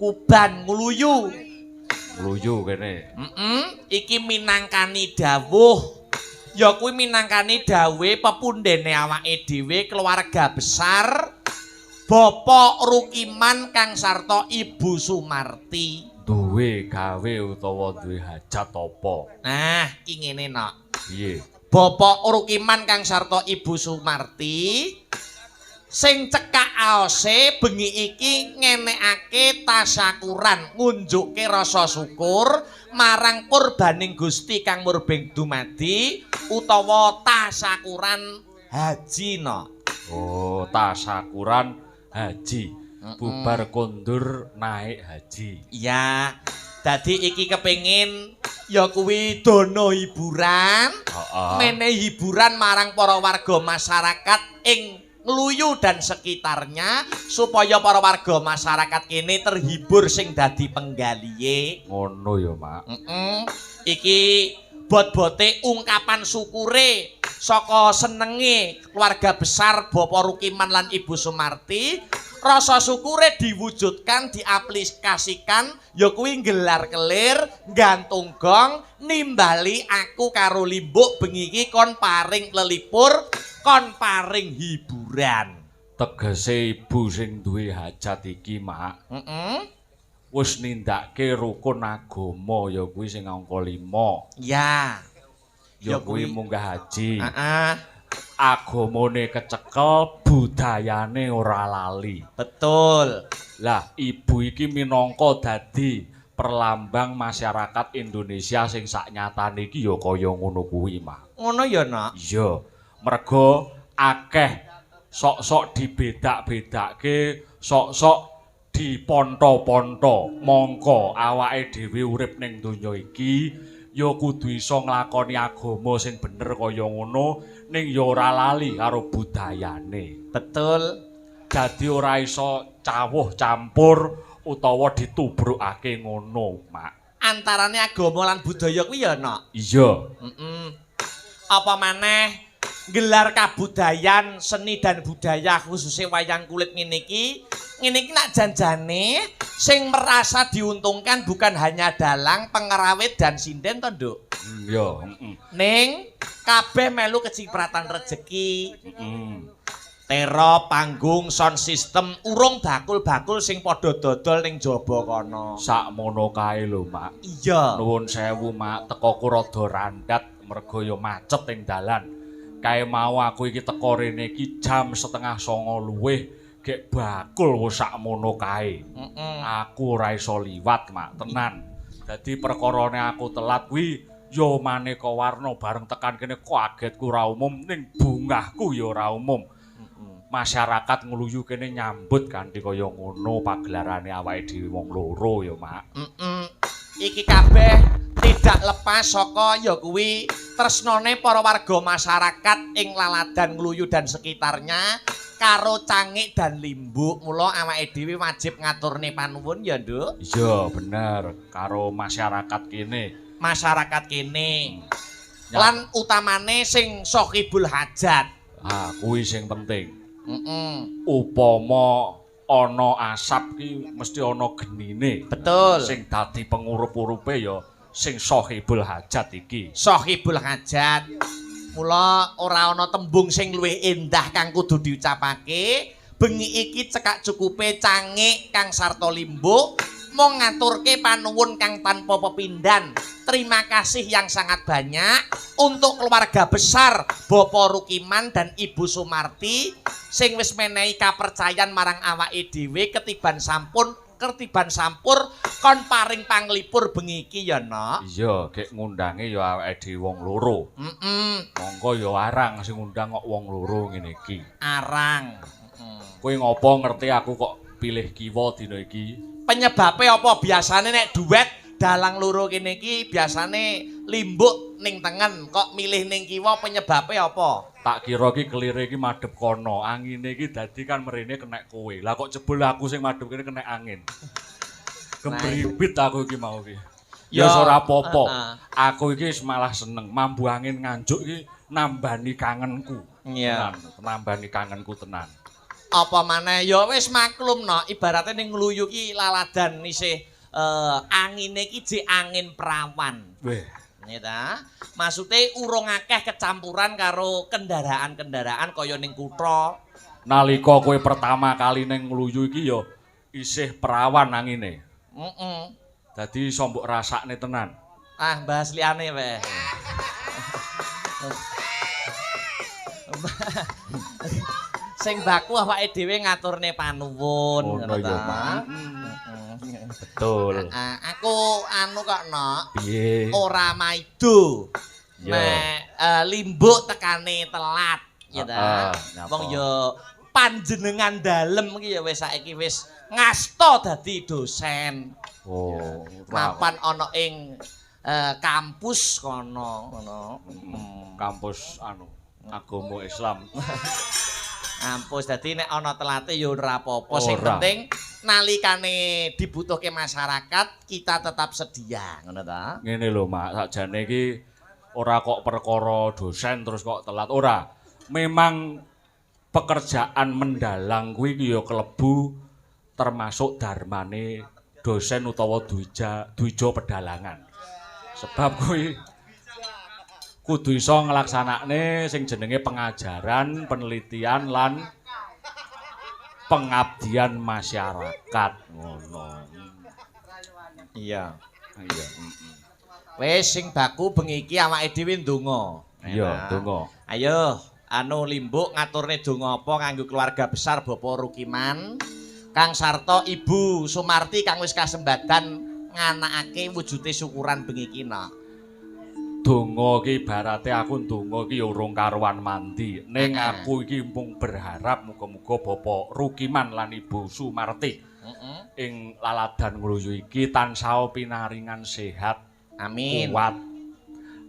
Kuban ngluyu. Ngluyu kene. Iki minangkani dawuh. Ya kuwi minangkani dawuhe pepundhene awake dhewe keluarga besar Bapak Rukiman kang sarta Ibu Sumarti. Duwe gawe utawa duwe hajat apa? Nah, iki ngene nok. Piye? Bapak Rukiman kang sarta Ibu Sumarti sing cekak aose bengi iki ngenekake tasyakuran ngunjukke rasa syukur marang purbaning Gusti kang murbeng dumadi utawa tasyakuran haji no. Oh, tasyakuran haji. Bubar kondur naik haji. Iya. Dadi iki kepengin ya kuwi dana hiburan. Menehi hiburan marang para warga masyarakat ing Ngluyu dan sekitarnya supaya para warga masyarakat kene terhibur sing dadi penggalihe. Ngono ya, Mak. Iki bot-bote ungkapan syukure saka senenge keluarga besar Bapak Rukiman lan Ibu Sumarti. Rasa syukure diwujudkan, diaplikasikan ya kuwi nggelar kelir, nggantung gong, nimbali aku karo limbuk bengi iki kon paring lelipur, kon paring hiburan. Tegese ibu sing duwe hajat iki, Mak. Wis nindakake rukun agama ya kuwi sing angka 5. Ya. Ya kuwi munggah haji. Heeh. Agamane kecekel, budayane ora lali. Betul. Lah, ibu iki minangka dadi perlambang masyarakat Indonesia sing saknyatane iki ya kaya ngono kuwi, Mak. Ngono ya, Nak? Iya, merga akeh sok-sok dibedak-bedake, sok-sok diponto-ponto. Mongko awake dhewe urip ning donya iki ya kudu iso nglakoni agama sing bener kaya ngono ning ya ora lali karo budayane. Betul. Dadi ora iso cawuh campur utawa ditubrukake ngono, Mak. Antarane agama lan budaya kuwi ya, Nak? Iya. Apa maneh gelar kabudayan, seni dan budaya khususnya wayang kulit ngene iki nak janjane sing merasa diuntungkan bukan hanya dalang, pengerawit dan sinden to, Nduk. Iya, Ning kabeh melu kecipratan rejeki. Tero, panggung, sound system, urung bakul-bakul sing padha dodol ning jaba kono. Sakmono kae lho, Mak. Iya. Nuwun sewu, Mak, tekoku rada randat merga ya macet ing dalan. Kae mau aku iki teko rene iki jam 8:30 luwih, gek bakul wis sakmono kae. Aku ora iso liwat, Mak, tenan. Dadi perkarane aku telat kuwi ya maneka warna bareng tekan kene kagetku ora umum ning bungahku ya ora umum. Masyarakat Ngluyu kene nyambut kanthi kaya ngono pagelarane awake dhewe wong loro ya, Mak. Iki kabeh tidak lepas saka ya kuwi tresnane para warga masyarakat ing Laladan Ngluyu dan sekitarnya karo Cangik dan Limbuk. Mula awake dhewe wajib ngaturne panuwun ya, Nduk. Iya, bener. Karo masyarakat kene. Masyarakat kene. Lan utamane sing Sohibul Hajat. Ah, kuwi sing penting. Upama ana asap ki mesti ana genine. Betul. Sing dadi pengurup-urupe ya sing Sohibul Hajat iki. Sohibul Hajat. Mula ora ana tembung sing luwih endah kang kudu diucapake. Bengi iki cekak cukupe Cangik kang sarta Limbuk mung ngaturke panuwun kang tanpa pepindhan. Terima kasih yang sangat banyak untuk keluarga besar Bapak Rukiman dan Ibu Sumarti sing wis menehi kapercayan marang awake dhewe ketiban sampur kon paring panglipur bengi iki ya, Nok. Iya, gek ngundange ya awake dhewe wong loro. Monggo ya arang sing ngundang kok wong loro ngene iki. Arang. Kowe ngopo ngerti aku kok pilih kiwa dina iki? Penyebabe apa biasane nek duet dalang loro kene iki biasane Limbuk ning tengen kok milih ning kiwa penyebabe apa? Tak kira iki kelire iki madhep kono, angine iki dadi kan mrene kenek kowe. Lah kok jebul aku sing madhep kene kenek angin. Kebribit aku iki mau iki. Ya ora apa-apa. Aku iki malah seneng mambu angin nganjuk iki nambani kangenku. Iya. Nambani kangenku tenan. Apa maneh ya wis maklum no, ibaratnya ning ngluyu ki laladan isih angine ki jek angin perawan. Weh. Ya ta? Maksude urung akeh kecampuran karo kendaraan-kendaraan kaya ning kutha. Nalika kowe pertama kali ning ngluyu iki ya isih perawan angine. Heeh. Dadi iso mbok rasakne tenan. Ah, bahas liyane weh. Sing baku awake dhewe ngaturne panuwun ngono ya, Mak. Betul. Aku anu kok no. Piye? Ora maido. Ya. Nek limbuk tekane telat, ya ta. Wong ya panjenengan dalem iki ya wis saiki wis ngasta dadi dosen. Oh, mapan ana ing kampus kono ngono. Kampus anu agama Islam. Kampus dadi nek ana telate ya ora apa-apa, sing Ora. penting nalikane dibutuhke masyarakat kita tetap sedia, ngono ta? Ngene lho, Mak, sakjane iki ora kok perkara dosen terus kok telat ora. Memang pekerjaan mendalang kuwi ya klebu termasuk darmane dosen utawa dwija pedalangan. Sebab kuwi kudu iso nglaksanakne sing jenenge pengajaran, penelitian lan pengabdian masyarakat ngono. Iya. Iya, Wis sing baku bengi iki awake dhewe ndonga. Iya, ndonga. Ayo, anu limbuk ngaturne donga apa kanggo keluarga besar Bapak Rukiman, Kang Sarto, Ibu Sumarti kang wis kasembadan nganakake wujude syukuran bengi iki no. Donga iki ibarate aku ndonga iki urung karuan mandi. Ning aku iki mung berharap muga-muga Bapak Rukiman lan Ibu Sumarti ing laladan ngluyu iki tansah pinaringan sehat, amin. Kuat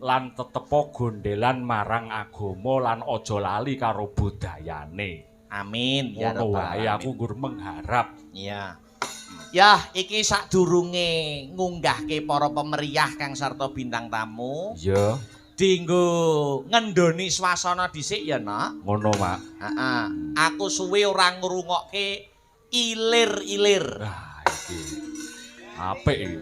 lan tetepo gondelan marang agama lan aja lali karo budayane. Amin. Ya Ngono Rabbal wae alamin. aku gur mengharap. Iya. Yah, iki sadurunge ngunggahke para pemeriah Kang Sarto bintang tamu. Iya. Dinggo ngendoni swasana dhisik ya, Nak. Ngono, Mak. Heeh. Aku suwe ora ngrungokke ilir-ilir. Nah, iki apik iki.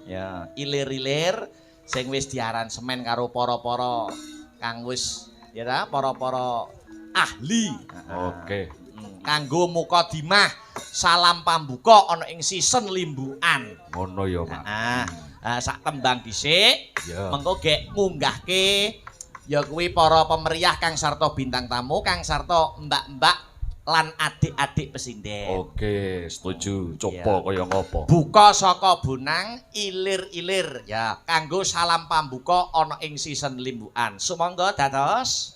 Ya, ilir-ilir sing wis diaransemen karo para-para kang wis ya ta, para-para ahli. Oke. Kanggo mukadimah salam pambuka ana ing season limbukan. Ngono ya, Mak. Sak tembang dhisik. Ya. Mengko gek ngunggahke ya kuwi para pemeriah Kang Sarto bintang tamu, Kang Sarto mbak-mbak lan adik-adik pesinden. Oke, setuju. Coba kaya ngopo? Buka saka Bonang ilir-ilir ya kanggo salam pambuka ana ing season limbukan. Sumangga dados.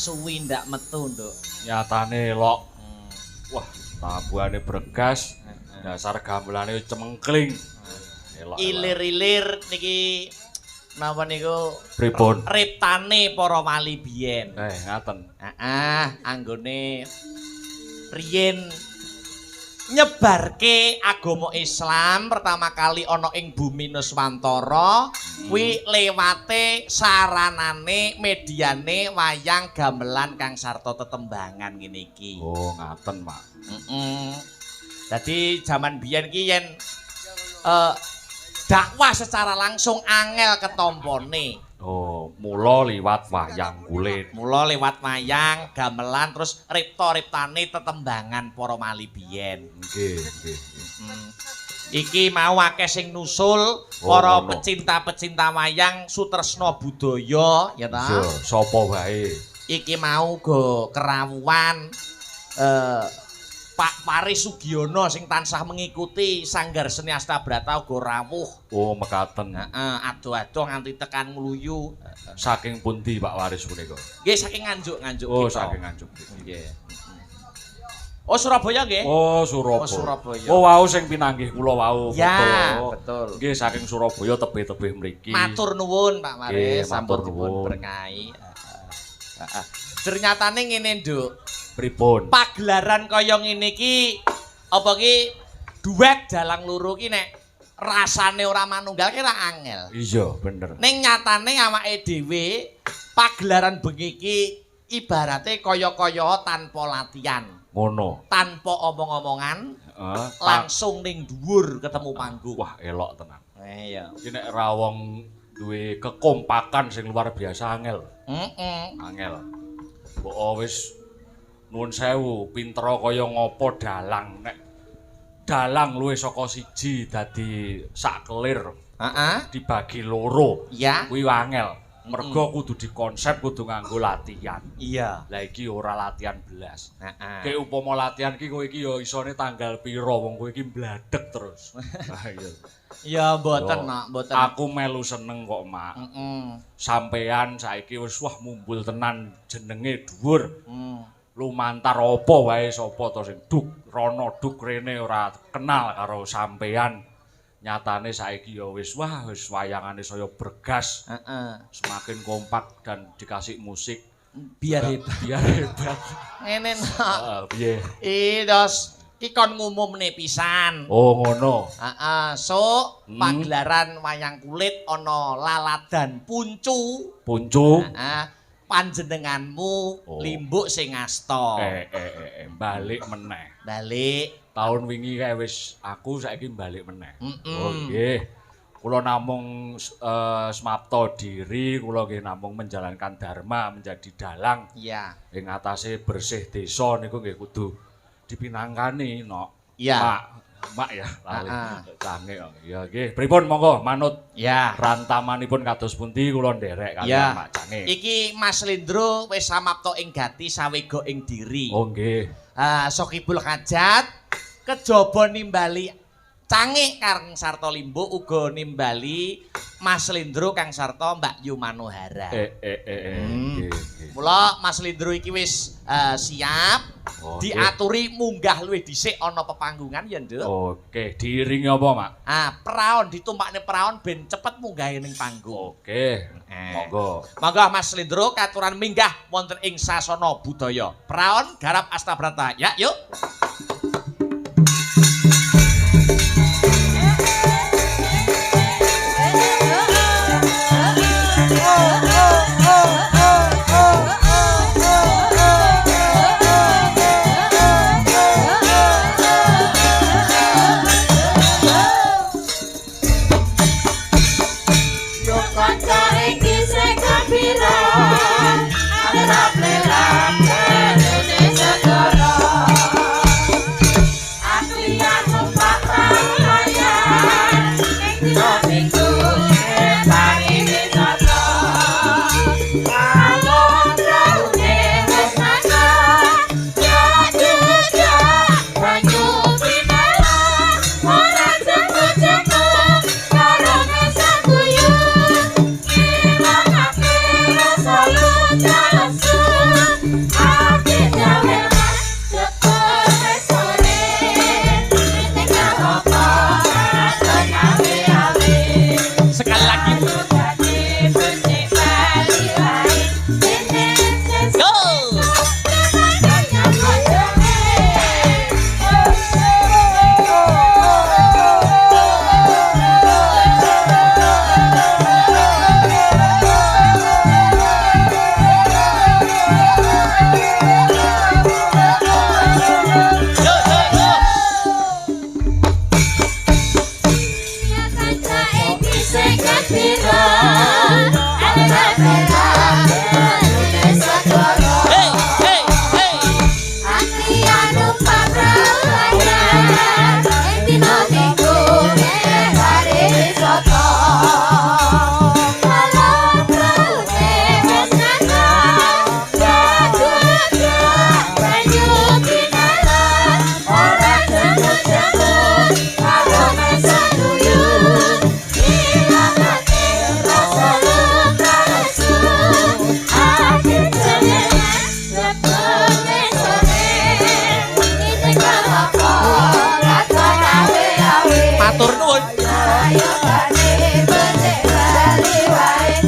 suwi ndak metu, Nduk. Nyatane lok. Wah, tabuhane Bregas. Dasar gamelane cemengkling. Ilir-ilir niki napa niku pripun? Riptane para wali biyen. Ngaten. Heeh, anggone riyen nyebarke agama Islam pertama kali ana ing bumi Nuswantara kuwi lewate saranane mediane wayang gamelan Kang Sarta Tetembangan ngene iki. Oh, ngaten, Mak. Dadi jaman biyen ki yen dakwah secara langsung angel ketompone. Oh, mula liwat wayang kulit. Mula liwat wayang, gamelan terus ripta-riptane tetembangan para wali biyen. Nggih, nggih. Iki mau akeh sing nusul para pecinta-pecinta wayang sutresna budaya ya ta. Iya, sapa wae. Iki mau go kerawuhan Pak Paris Sugiono sing tansah mengikuti Sanggar Seni Astabrata uga rawuh. Oh, mekaten. Heeh, ado-ado nganti tekan ngluyu. Saking pundi Pak Waris punika? Nggih saking Nganjuk, Nganjuk. Oh, saking Nganjuk. Nggih. Oh Surabaya nggih. Oh Surabaya. Oh, Surabaya. Oh wau sing pinanggih kula wau. Ya, betul. Nggih saking Surabaya tebih-tebih mriki. Matur nuwun Pak Maris, matur sampun dipun nuwun. berkahi. Heeh. Ternyatane ngene, Nduk. Pripun? Pagelaran kaya ngene iki apa ki duet dalang loro ki nek rasane ora manunggal ki ora angel. Iya, bener. Ning nyatane awake dhewe pagelaran bengi iki ibarate kaya-kaya tanpa latihan. Ngono. Tanpa omong-omongan, Heeh. langsung ning dhuwur ketemu panggung. Wah, elok tenan. Iya. Iki nek rawong duwe kekompakan sing luar biasa angel. Angel. Mbok wis nuwun sewu, pintera kaya ngopo dalang nek dalang luwih saka siji dadi sak kelir. Heeh. Dibagi loro. Iya. Kuwi angel. Mergo kudu dikonsep kudu nganggo latihan. Iya. Lah iki ora latihan blas. Heeh. Kayak upama latihan ki kowe iki ya isone tanggal pira wong kowe iki mbladek terus. Nah iya. Ya mboten, Mak, mboten. Aku melu seneng kok, Mak. Sampean saiki wis wah mumbul tenan jenenge dhuwur. Lumantar apa wae sapa to sing duk rono duk rene ora kenal karo sampean. Nyatane saiki ya wis wah wis wayangane saya bergas. Semakin kompak dan dikasih musik Biar hebat. biar hebat. Ngene, Nak. Piye? Dos iki kon ngumumne pisan. Oh ngono. Sok pagelaran wayang kulit ana laladan puncu. Puncu. Panjenenganmu Limbuk sing asta. Balik meneh. Balik. Tahun wingi kae wis aku saiki balik meneh. Oh nggih. Kula namung semapta diri, kula nggih namung menjalankan dharma menjadi dalang. Iya. Ing atase bersih desa niku nggih kudu dipinangkani, Nok. Iya. Mak ya, lali. Canggih kok. Ya nggih, pripun monggo manut. Ya. Rantamanipun kados pundi kula nderek kalian Ya. Mak Canggih. Iki Mas Lindro wis samapta ing gati sawega ing diri. Oh nggih. Sokibul Hajat kejaba nimbali Canggih Kang Sarta Limbuk uga nimbali Mas Lindro Kang Sarta Mbak Yu Manohara. Nggih. Mula Mas Lindro iki wis siap. Oh, diaturi munggah luwih dhisik ana pepanggungan ya, Nduk. Oke, diiringi apa, Mak? Praon ditumpakne praon ben cepet munggahe ning panggung. Oke. Monggo. Monggo Mas Lindro katuran minggah wonten ing sasana budaya. Praon garap Astabrata. Ya, yuk. Matur nuwun. Ayo bane becik bali wae.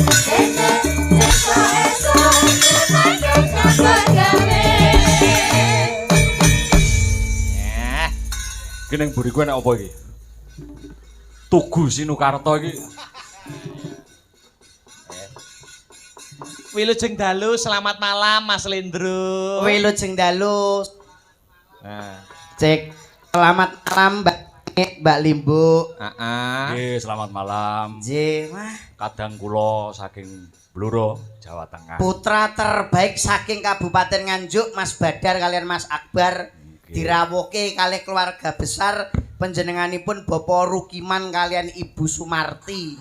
Esuk-esuk makan dapat gawe. Ki ning buriku enak apa iki? Tugu Sinukarto iki. Wilujeng dalu, selamat malam Mas Lendro. Wilujeng dalu. Nah, Cek. Selamat malam Mbak Limbu. heeh. Nggih, selamat malam. J, wah, Kadang kula saking Bluro, Jawa Tengah. putra terbaik saking Kabupaten Nganjuk, Mas Badar kalian Mas Akbar dirawuhke kalih keluarga besar panjenenganipun Bapak Rukiman kalian Ibu Sumarti.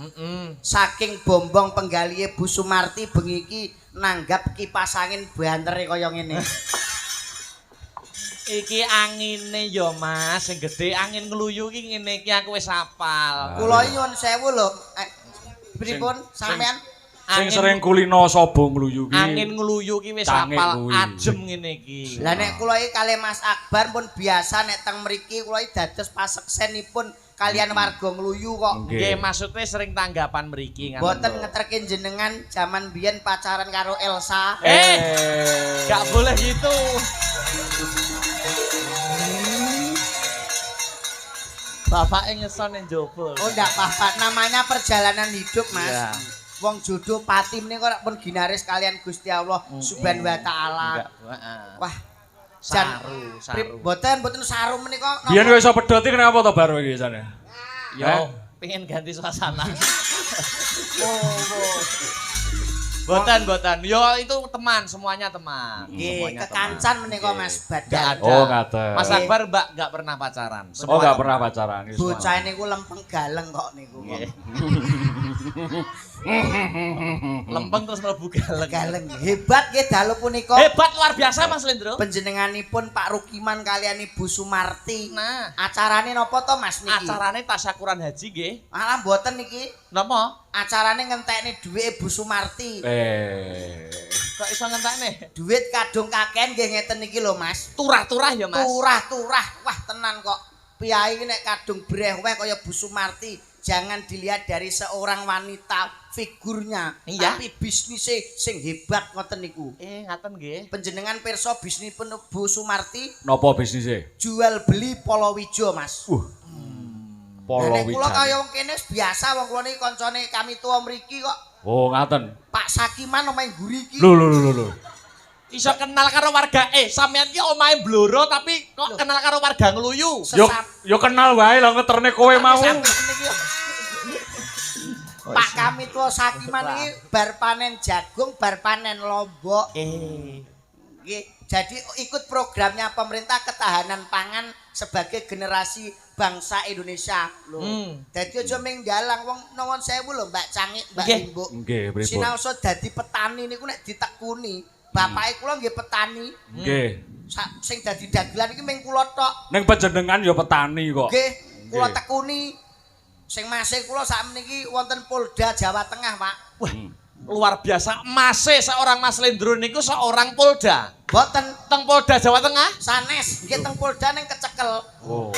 Saking bombong penggalihe Bu Sumarti bengi iki nanggap kipas angin bantere kaya ngene. Iki angine ya Mas, sing gedhe angin ngluyu iki ngene iki aku wis hafal. Kula nyuwun sewu lho. Pripun sampean? Sing Angin- sering kulino sapa ngluyu ki. Angin ngluyu ki wis Cangik hafal kuwi. ajem ngene iki. Lah nek kula iki kalih Mas Akbar pun biasa nek teng mriki kula iki dados paseksenipun kalian warga ngluyu kok. Nggih, maksudnya sering tanggapan mriki ngoten. Mboten lho. ngeterke jenengan zaman biyen pacaran karo Elsa. Gak boleh gitu. Bapaknya ngeson yang jobol. Oh ndak apa-apa, namanya perjalanan hidup Mas. Iya. Wong jodoh pati meneh kok pun ginaris kalian Gusti Allah Subhanahu wa taala. Enggak, heeh. Wah, Saru. boten saru menika. Biyen kowe iso pedhot iki kenapa to baru iki jane? Yo, pengen ganti suasana. Botan. Yo itu teman, semuanya teman. Nggih, Semuanya kekancan teman. menika Nggih. Mas Nggak Badar. ada. Oh, ngaten. Mas Akbar Mbak nggak pernah pacaran. Oh, Semua enggak teman. pernah pacaran iki. Bocah niku lempeng galeng kok niku. Nggih. Lempeng terus mlebu galeng. Galeng hebat nggih dalu punika. Hebat luar biasa Mas Lendro. Panjenenganipun Pak Rukiman kalian Ibu Sumarti. Nah, Acarane napa to Mas niki? acarane tasyakuran haji nggih. Malah mboten niki. Napa? Acarane ngentekne dhuwit Ibu Sumarti. Kok iso ngentekne? Duit kadung kaken nggih ngeten iki lho Mas. Turah-turah ya Mas. Turah-turah. Wah tenan kok. Piyai nek kadung breweh kaya Bu Sumarti, jangan dilihat dari seorang wanita figurnya, Iya. tapi bisnisnya sing hebat ngoten niku. Ngaten nggih. Panjenengan pirsa bisnisipun Bu Sumarti Napa bisnise? jual beli Polowijo, Mas. Polo Nek kula Wijan. kaya wong kene biasa wong kula niki kancane kami tuwa mriki kok. Oh, ngaten. Pak Sakiman omahe mburi iki. Lho. Iso kenal karo warga sampean ki omahe Bloro tapi kok kenal karo warga Ngluyu. Yo kenal wae lho ngeterne kowe mau. Pak kami tuwa Sakiman iki bar panen jagung, bar panen lombok. Nggih, jadi ikut programnya pemerintah ketahanan pangan sebagai generasi bangsa Indonesia lho. Dadi aja ming dalang wong nuwun sewu lho Mbak Cangik, Mbak Nggih. Limbu. Nggih, pripun? Sinaosa dadi petani niku nek ditekuni. Bapake kula nggih petani. Nggih. Sing dadi dagelan iki ming kula tok. Ning panjenengan yo petani kok. Nggih, kula Nggih. tekuni. Sing masih kula sakmeniki wonten Polda Jawa Tengah, Pak. Wah, luar biasa. Mase seorang Mas Lendro niku seorang Polda. Boten Teng Polda Jawa Tengah. sanes, nggih teng Polda ning kecekel. Oh.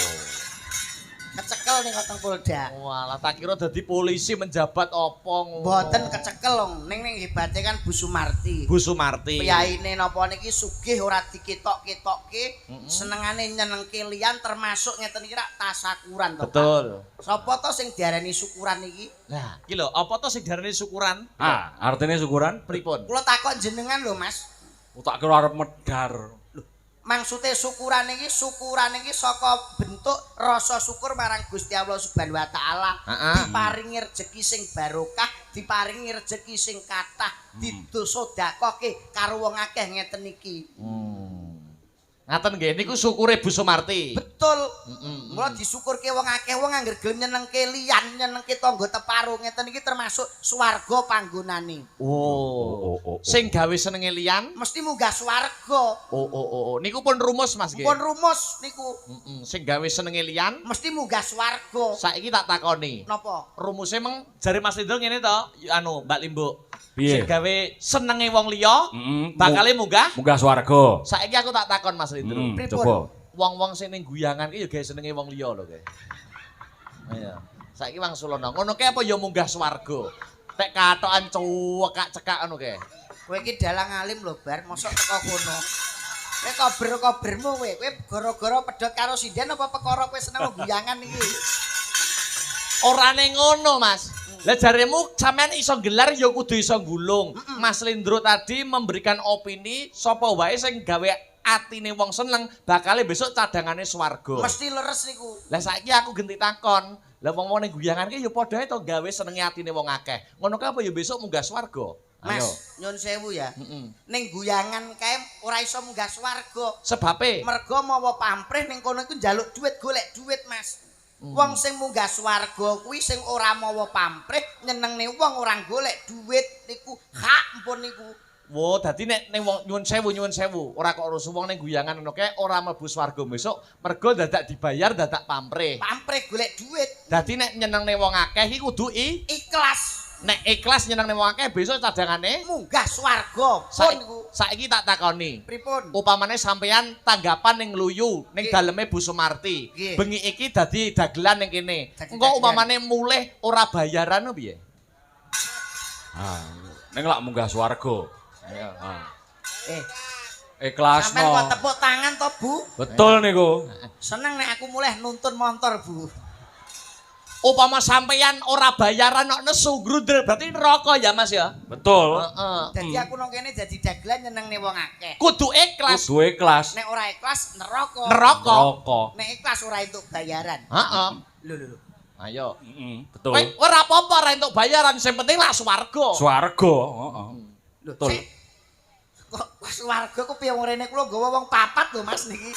Kecekel ning teng Polda. Walah, tak kira dadi polisi menjabat apa ngono. Mboten kecekel lho, ning hebate kan Bu Sumarti. Bu Sumarti. Piyaine napa niki sugih ora diketok-ketokke, senengane nyenengke liyan termasuk ngeten iki rak tasakuran to. Pak. Betul. Sapa to sing diarani syukuran iki? Nah, iki lho, apa to sing diarani syukuran? Ah, artine syukuran? Pripun? Kula takok jenengan lho, Mas. Tak kira arep medar. Maksude syukuran iki saka bentuk rasa syukur marang Gusti Allah Subhanahu wa taala. Diparingi rejeki sing barokah, diparingi rejeki sing kathah, didosedekake karo wong akeh ngeten iki. Ngaten nggih, niku syukure Bu Sumarti. Betul. Mula disyukurke wong akeh wong angger gelem nyenengke liyan, nyenengke tangga teparo ngeten iki termasuk swarga panggonane. Oh. Sing gawe senenge liyan. Mesti munggah swarga. Oh. Niku pun rumus Mas nggih. Pun rumus niku. Sing gawe senenge liyan. Mesti munggah swarga. Saiki tak takoni. Napa? Rumusnya emang jare Mas Lindro ngene to, anu Mbak Limbu. Piye? Sing gawe senenge wong liya, Heeh. bakale munggah. Munggah swarga. Saiki aku tak takon Mas Lindro. Pripun? Coba. Wong-wong sing ning guyangan iki ya gawe senenge wong liya lho, Guys. Iya. Saiki wangsulana. Ngono ke apa ya munggah swarga? Tek katokan cekak ngono ke. Kowe iki dalang alim lho, Bar, mosok teko kono. Kowe kober-kobermu kowe. Kowe gara-gara pedhot karo sinden apa perkara kowe seneng guyangan iki? Orane ngono, Mas. Lah jaremu sampean iso gelar ya kudu iso gulung. Mas Lindro tadi memberikan opini sapa wae sing gawe atine wong seneng bakale besok cadangane swarga. Mesti leres niku. Lah saiki aku genti takon. Lah wong-wong ning guyangan ki ya padha to gawe senenge atine wong akeh. Ngono ka apa ya besok munggah swarga? Mas, Ayo. nyun sewu ya. Heeh. Ning guyangan kae ora iso munggah swarga. Sebabe Mergo mawa pamrih ning kono iku njaluk duit, golek duit, Mas. Wong sing munggah swarga kuwi sing ora mawa pamrih, nyenengne wong ora golek duit niku hak mpun niku. wo dadi nek ning wong nyuwun sewu, ora kok rusuh wong ning guyangan ngono kae ora mlebu swarga besok mergo dadak dibayar dadak pamrih. Pamrih golek duit, Dadi nek nyenengne wong akeh iki kudu ikhlas nek ikhlas nyenengne wong akeh besok cadangane munggah swarga. Pun niku. saiki tak takoni. Pripun? Upamane sampeyan tanggapan ning Luyu, ning Nggih. daleme Bu Sumarti. Nggih. Bengi iki dadi dagelan ning kene. Dadi Engko dagelan. upamane mulih ora bayaran piye? Ah, ning lak munggah swarga. Iya. Ah. Sampeyan Ikhlasno. kok tepuk tangan to, Bu? Betul niku. Seneng nek aku mulih nuntun motor, Bu. Upama sampeyan ora bayaran kok nesu grudel berarti neraka ya Mas ya? Betul. Heeh. Dadi aku nang kene dadi dagelan nyenengne wong akeh. Kudu ikhlas. Kudu ikhlas. Nek ora ikhlas neraka. Neraka. Rokok. Nek ikhlas ora entuk bayaran. Heeh. Lho. Ayo. Betul. Kowe ora apa-apa ora entuk bayaran, sing penting lah swarga. Swarga, heeh. Lho, Betul. sik. Kok swarga kok piye wong rene kula nggawa wong papat lho Mas niki.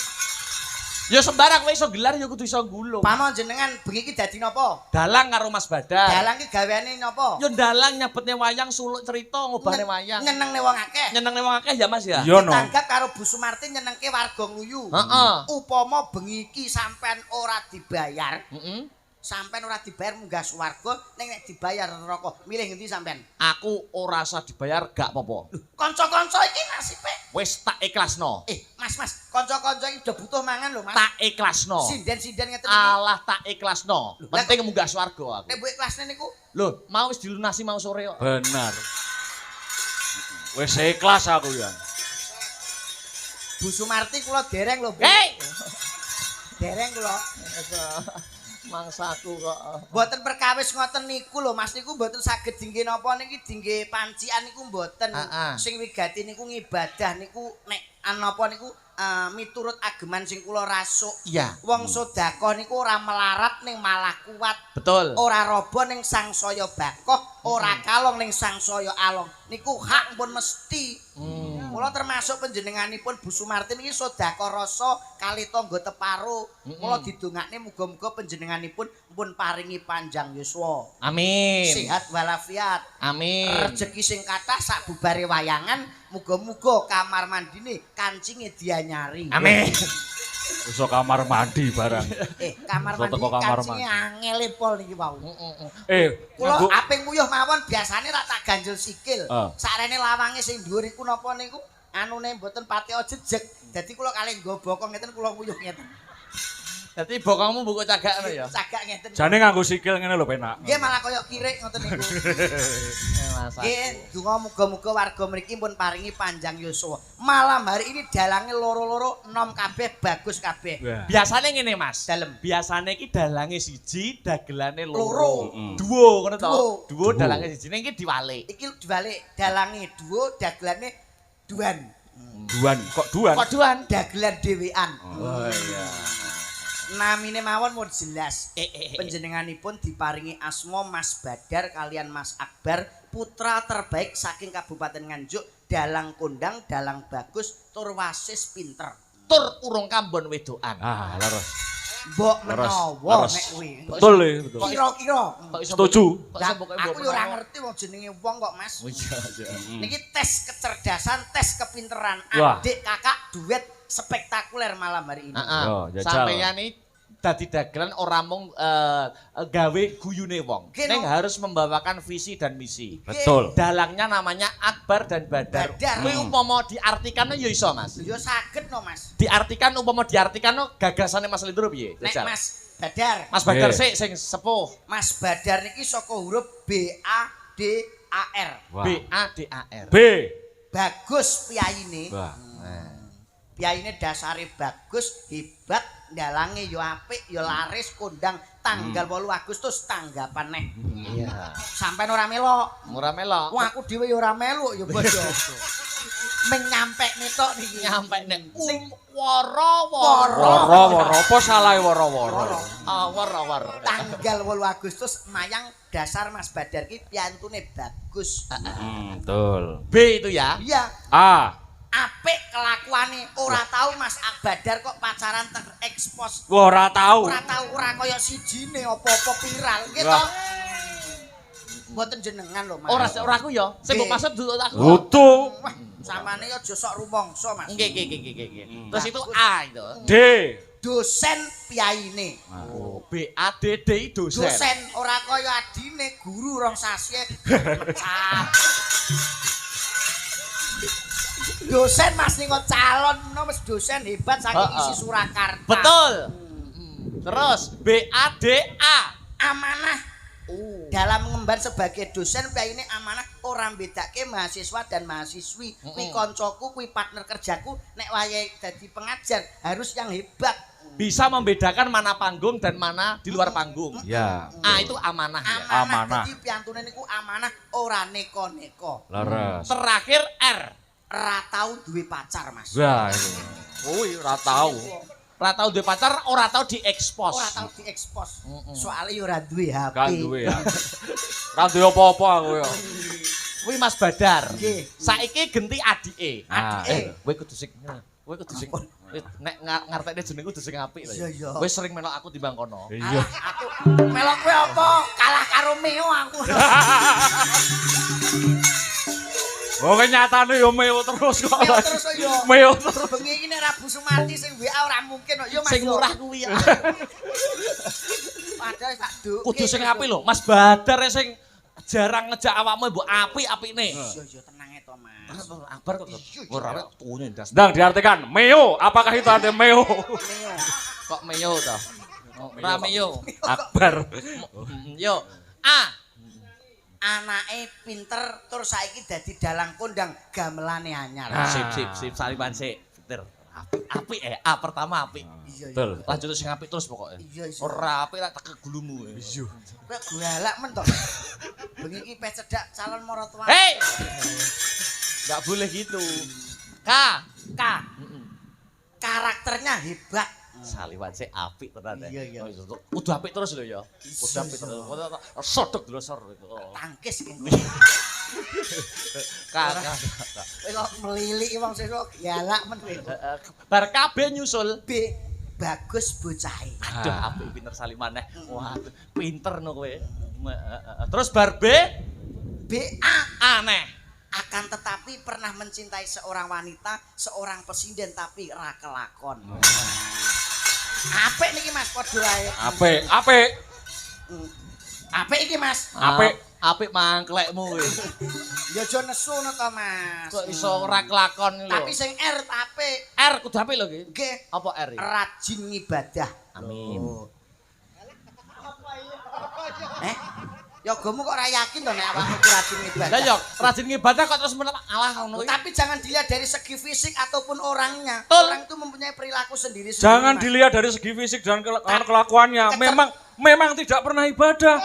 Ya sembarang kowe iso gelar ya kudu iso gulung. Pamon jenengan bengi iki dadi napa? Dalang karo Mas Badar. Dalang ki gaweane napa? Ya dalang nyabetne wayang, suluk cerita, ngobane wayang. Nyenengne wong akeh. Nyenengne wong akeh ya Mas ya? Iya no. Tanggap karo Bu Sumarti nyenengke warga Ngluyu. Heeh. Upama bengi iki sampean ora dibayar, Heeh. sampean ora dibayar munggah swarga, ning nek dibayar neraka. Milih ngendi sampean? Aku ora usah dibayar gak apa-apa. Kanca-kanca iki nasibe. Wis tak ikhlasno. Mas, kanca-kanca iki udah butuh mangan lho, Mas. Tak ikhlasno. Sinden-sinden ngeten iki. Alah tak ikhlasno. Loh, Penting munggah swarga aku. Nek mbok ikhlasne niku, Lho, mau wis dilunasi mau sore kok. Benar. Wis ikhlas aku ya. Bu Sumarti kula dereng lho, Bu. Hei! Dereng kula. Mangsaku kok. Mboten perkawis ngoten niku lho, Mas niku mboten saged dingge napa niki dingge pancian niku mboten. Heeh. Sing wigati niku ngibadah niku nek napa niku miturut ageman sing kula rasuk. Iya. Wong sedekah niku ora melarat ning malah kuat. Betul. Ora robo ning sangsaya bakoh, ora kalong ning sangsaya along. Niku hak pun mesti. Mula termasuk panjenenganipun Bu Sumarti niki sedekah rasa kali tangga teparo. Mula didongakne muga-muga panjenenganipun pun paringi panjang yuswa. Amin. Sehat walafiat. Amin. Rezeki sing kathah sak bubare wayangan, muga-muga kamar mandine kancinge dianyari. Amin. Iso kamar mandi barang. Kamar Iso mandi teko kamar kancinge mandi. angele pol niki wau. Kula Kula aping nguyuh mawon biasane tak ganjel sikil. Ah. Sarene lawange sing dhuwur iku napa niku? Anune mboten patio jejeg. Dadi kula kalih nggo bokong ngeten kula nguyuh ngeten. Dadi bokongmu buku cagak ngono ya. Cagak ngeten. jane nganggo sikil ngene lho penak. Nggih malah kaya kirik ngoten niku. Nggih, donga muga-muga warga mriki pun paringi panjang yuswa. Malam hari ini dalange loro-loro enom kabeh bagus kabeh. Wah. Biasane ngene Mas. Dalem. Biasane iki dalange siji, dagelane Loro. loro. Duo ngono to. Duo. Duo dalange siji. Ning iki diwalik. Iki dibalik dalange duo dagelane duan. Duan, kok duan? Kok duan? Dagelan dhewean. Oh iya. Namine mawon mau jelas. Eh. Panjenenganipun diparingi asma Mas Badar kalian Mas Akbar, putra terbaik saking Kabupaten Nganjuk, dalang kondang, dalang bagus, tur wasis pinter. Tur urung kambon wedokan. Ah, leres. Mbok Leres, menawa leres. nek kuwi. Betul ya, betul. Kira-kira. Kok iso Setuju. Kok Lah, iso pokoke aku yo ora ngerti wong jenenge wong kok, Mas. Oh iya. Niki tes kecerdasan, tes kepinteran. Wah. Adik kakak duet spektakuler malam hari ini. Heeh. Yo, jajal. Sampeyan iki dadi dagelan ora mung gawe guyune wong. Oke, Ning no. harus membawakan visi dan misi. Betul. Dalangnya namanya Akbar dan Badar. Badar. Kuwi umpama diartikan ya iso, Mas. Yo saged no Mas. Diartikan umpama diartikan gagasannya Mas Lindro piye? Nek Jajal. Mas Badar. Mas Badar Nggih. sik sing sepuh. Mas Badar niki saka huruf B A D A R. Wah. B A D A R. B. Bagus piyaine. Wah. Piyaine dasare bagus, hebat, ndalange yo apik, yo laris, kondang tanggal 8 Agustus tanggapan neh. Iya. Sampeyan ora melok. Ora melok. Wah aku dhewe yo ora melok yo bos. Ming nyampe tok niki. Nyampe nek Sing woro-woro. Woro-woro apa salahe woro-woro? Woro-woro. Tanggal 8 Agustus mayang dasar Mas Badar ki piantune bagus. Betul. B itu ya. Iya, A. apik kelakuane. Ora tahu Mas Badar kok pacaran terekspos. Wah, ora tahu. Ora tahu ora kaya sijine apa-apa viral gitu. Wah. Mboten jenengan lho Mas. Ora aku ya. Sing mbok Nggih. maksud dulu aku. Utuh. Wah, samane yo aja sok rumangsa Mas. Nggih. Terus itu A itu. D. Dosen piyaine. Oh, B A D D dosen. Dosen ora kaya adine guru rong sasi. Pecah. Dosen Mas ning calon no wis dosen hebat saking isi Surakarta. Betul. Terus B A D A. Amanah. Dalam mengemban sebagai dosen piyaine amanah ora mbedake mahasiswa dan mahasiswi. Kuwi koncoku, kuwi partner kerjaku nek wayahe dadi pengajar harus yang hebat. Bisa membedakan mana panggung dan mana di luar panggung. Ya. A itu amanah ya. Amanah. Dadi piyantune niku amanah ora neko-neko. Leres. Terakhir R. Ora tau duwe pacar, Mas. Wah, itu. Oh, ora tahu. Ora tahu duwe pacar, ora tahu diekspos. Ora tau diekspos. Soale yo ora duwe HP. Gak duwe ya. Ora duwe apa-apa aku ya. Kuwi Mas Badar. Nggih. Saiki genti adike. Ah, Kowe kudu sing nek ngartekne jenengku kudu sing apik lho. Iya, iya. Kowe sering melok aku timbang kono. Iya. Aku melok kowe apa? Kalah karo Meo aku. Oh, kenyataane yo meo terus kok. Meo terus yo. Meo terus. Bengi iki nek Rabu Sumarti sing WA ora mungkin kok. Yo Mas. Sing murah kuwi ya. Padahal tak duke. Kudu sing apik lho. Mas Badar sing jarang ngejak awakmu mbok apik-apikne. Iya tenang to Mas. Akbar kok ora tuune ndas. Sedang diartikan meo, apakah itu artinya meo? Meo. Kok meyo to? Ora meyo. Akbar. Yo. A. Anake pinter tur saiki dadi dalang kondang gamelane anyar. Sip, saliban sik. Pinter. Apik A pertama apik. Iya. Betul. Lanjut sing apik terus pokoknya. Iya. Ora apik lak teke gulumu. Iya. Kowe galak men to. Bengi iki pes cedak calon maratuwa. Hei. Enggak boleh gitu. K. K. Karakternya hebat. Saliwan sik apik tenan ya. Iya. Kudu apik terus lho ya. Kudu apik terus. Sodok glosor itu. Tangkis iki. K. Kowe kok melilik wong sesuk galak men kowe. Bar kabeh nyusul. B. Bagus bocahe. Aduh, apik pinter saliman neh. Wah, pinter no kowe. Terus bar B. B. A. Aneh. Akan tetapi pernah mencintai seorang wanita, seorang presiden tapi ra kelakon. Apik niki Mas padha ae. Apik. Apik iki Mas. Apik mangklekmu kowe. Ya aja nesu ngono to Mas. Kok iso ora kelakon lho. Tapi sing R apik. R kudu apik lho iki. Nggih. Apa R iki? Rajin ibadah. Amin. Ya gomu kok ora yakin to nek awakmu ku rajin ibadah. Lah yo rajin ngibadah kok terus alah ngono iki. Tapi jangan dilihat dari segi fisik ataupun orangnya. Betul. Orang itu mempunyai perilaku sendiri. Jangan Mas. dilihat dari segi fisik dan kelakuannya. Memang tidak pernah ibadah.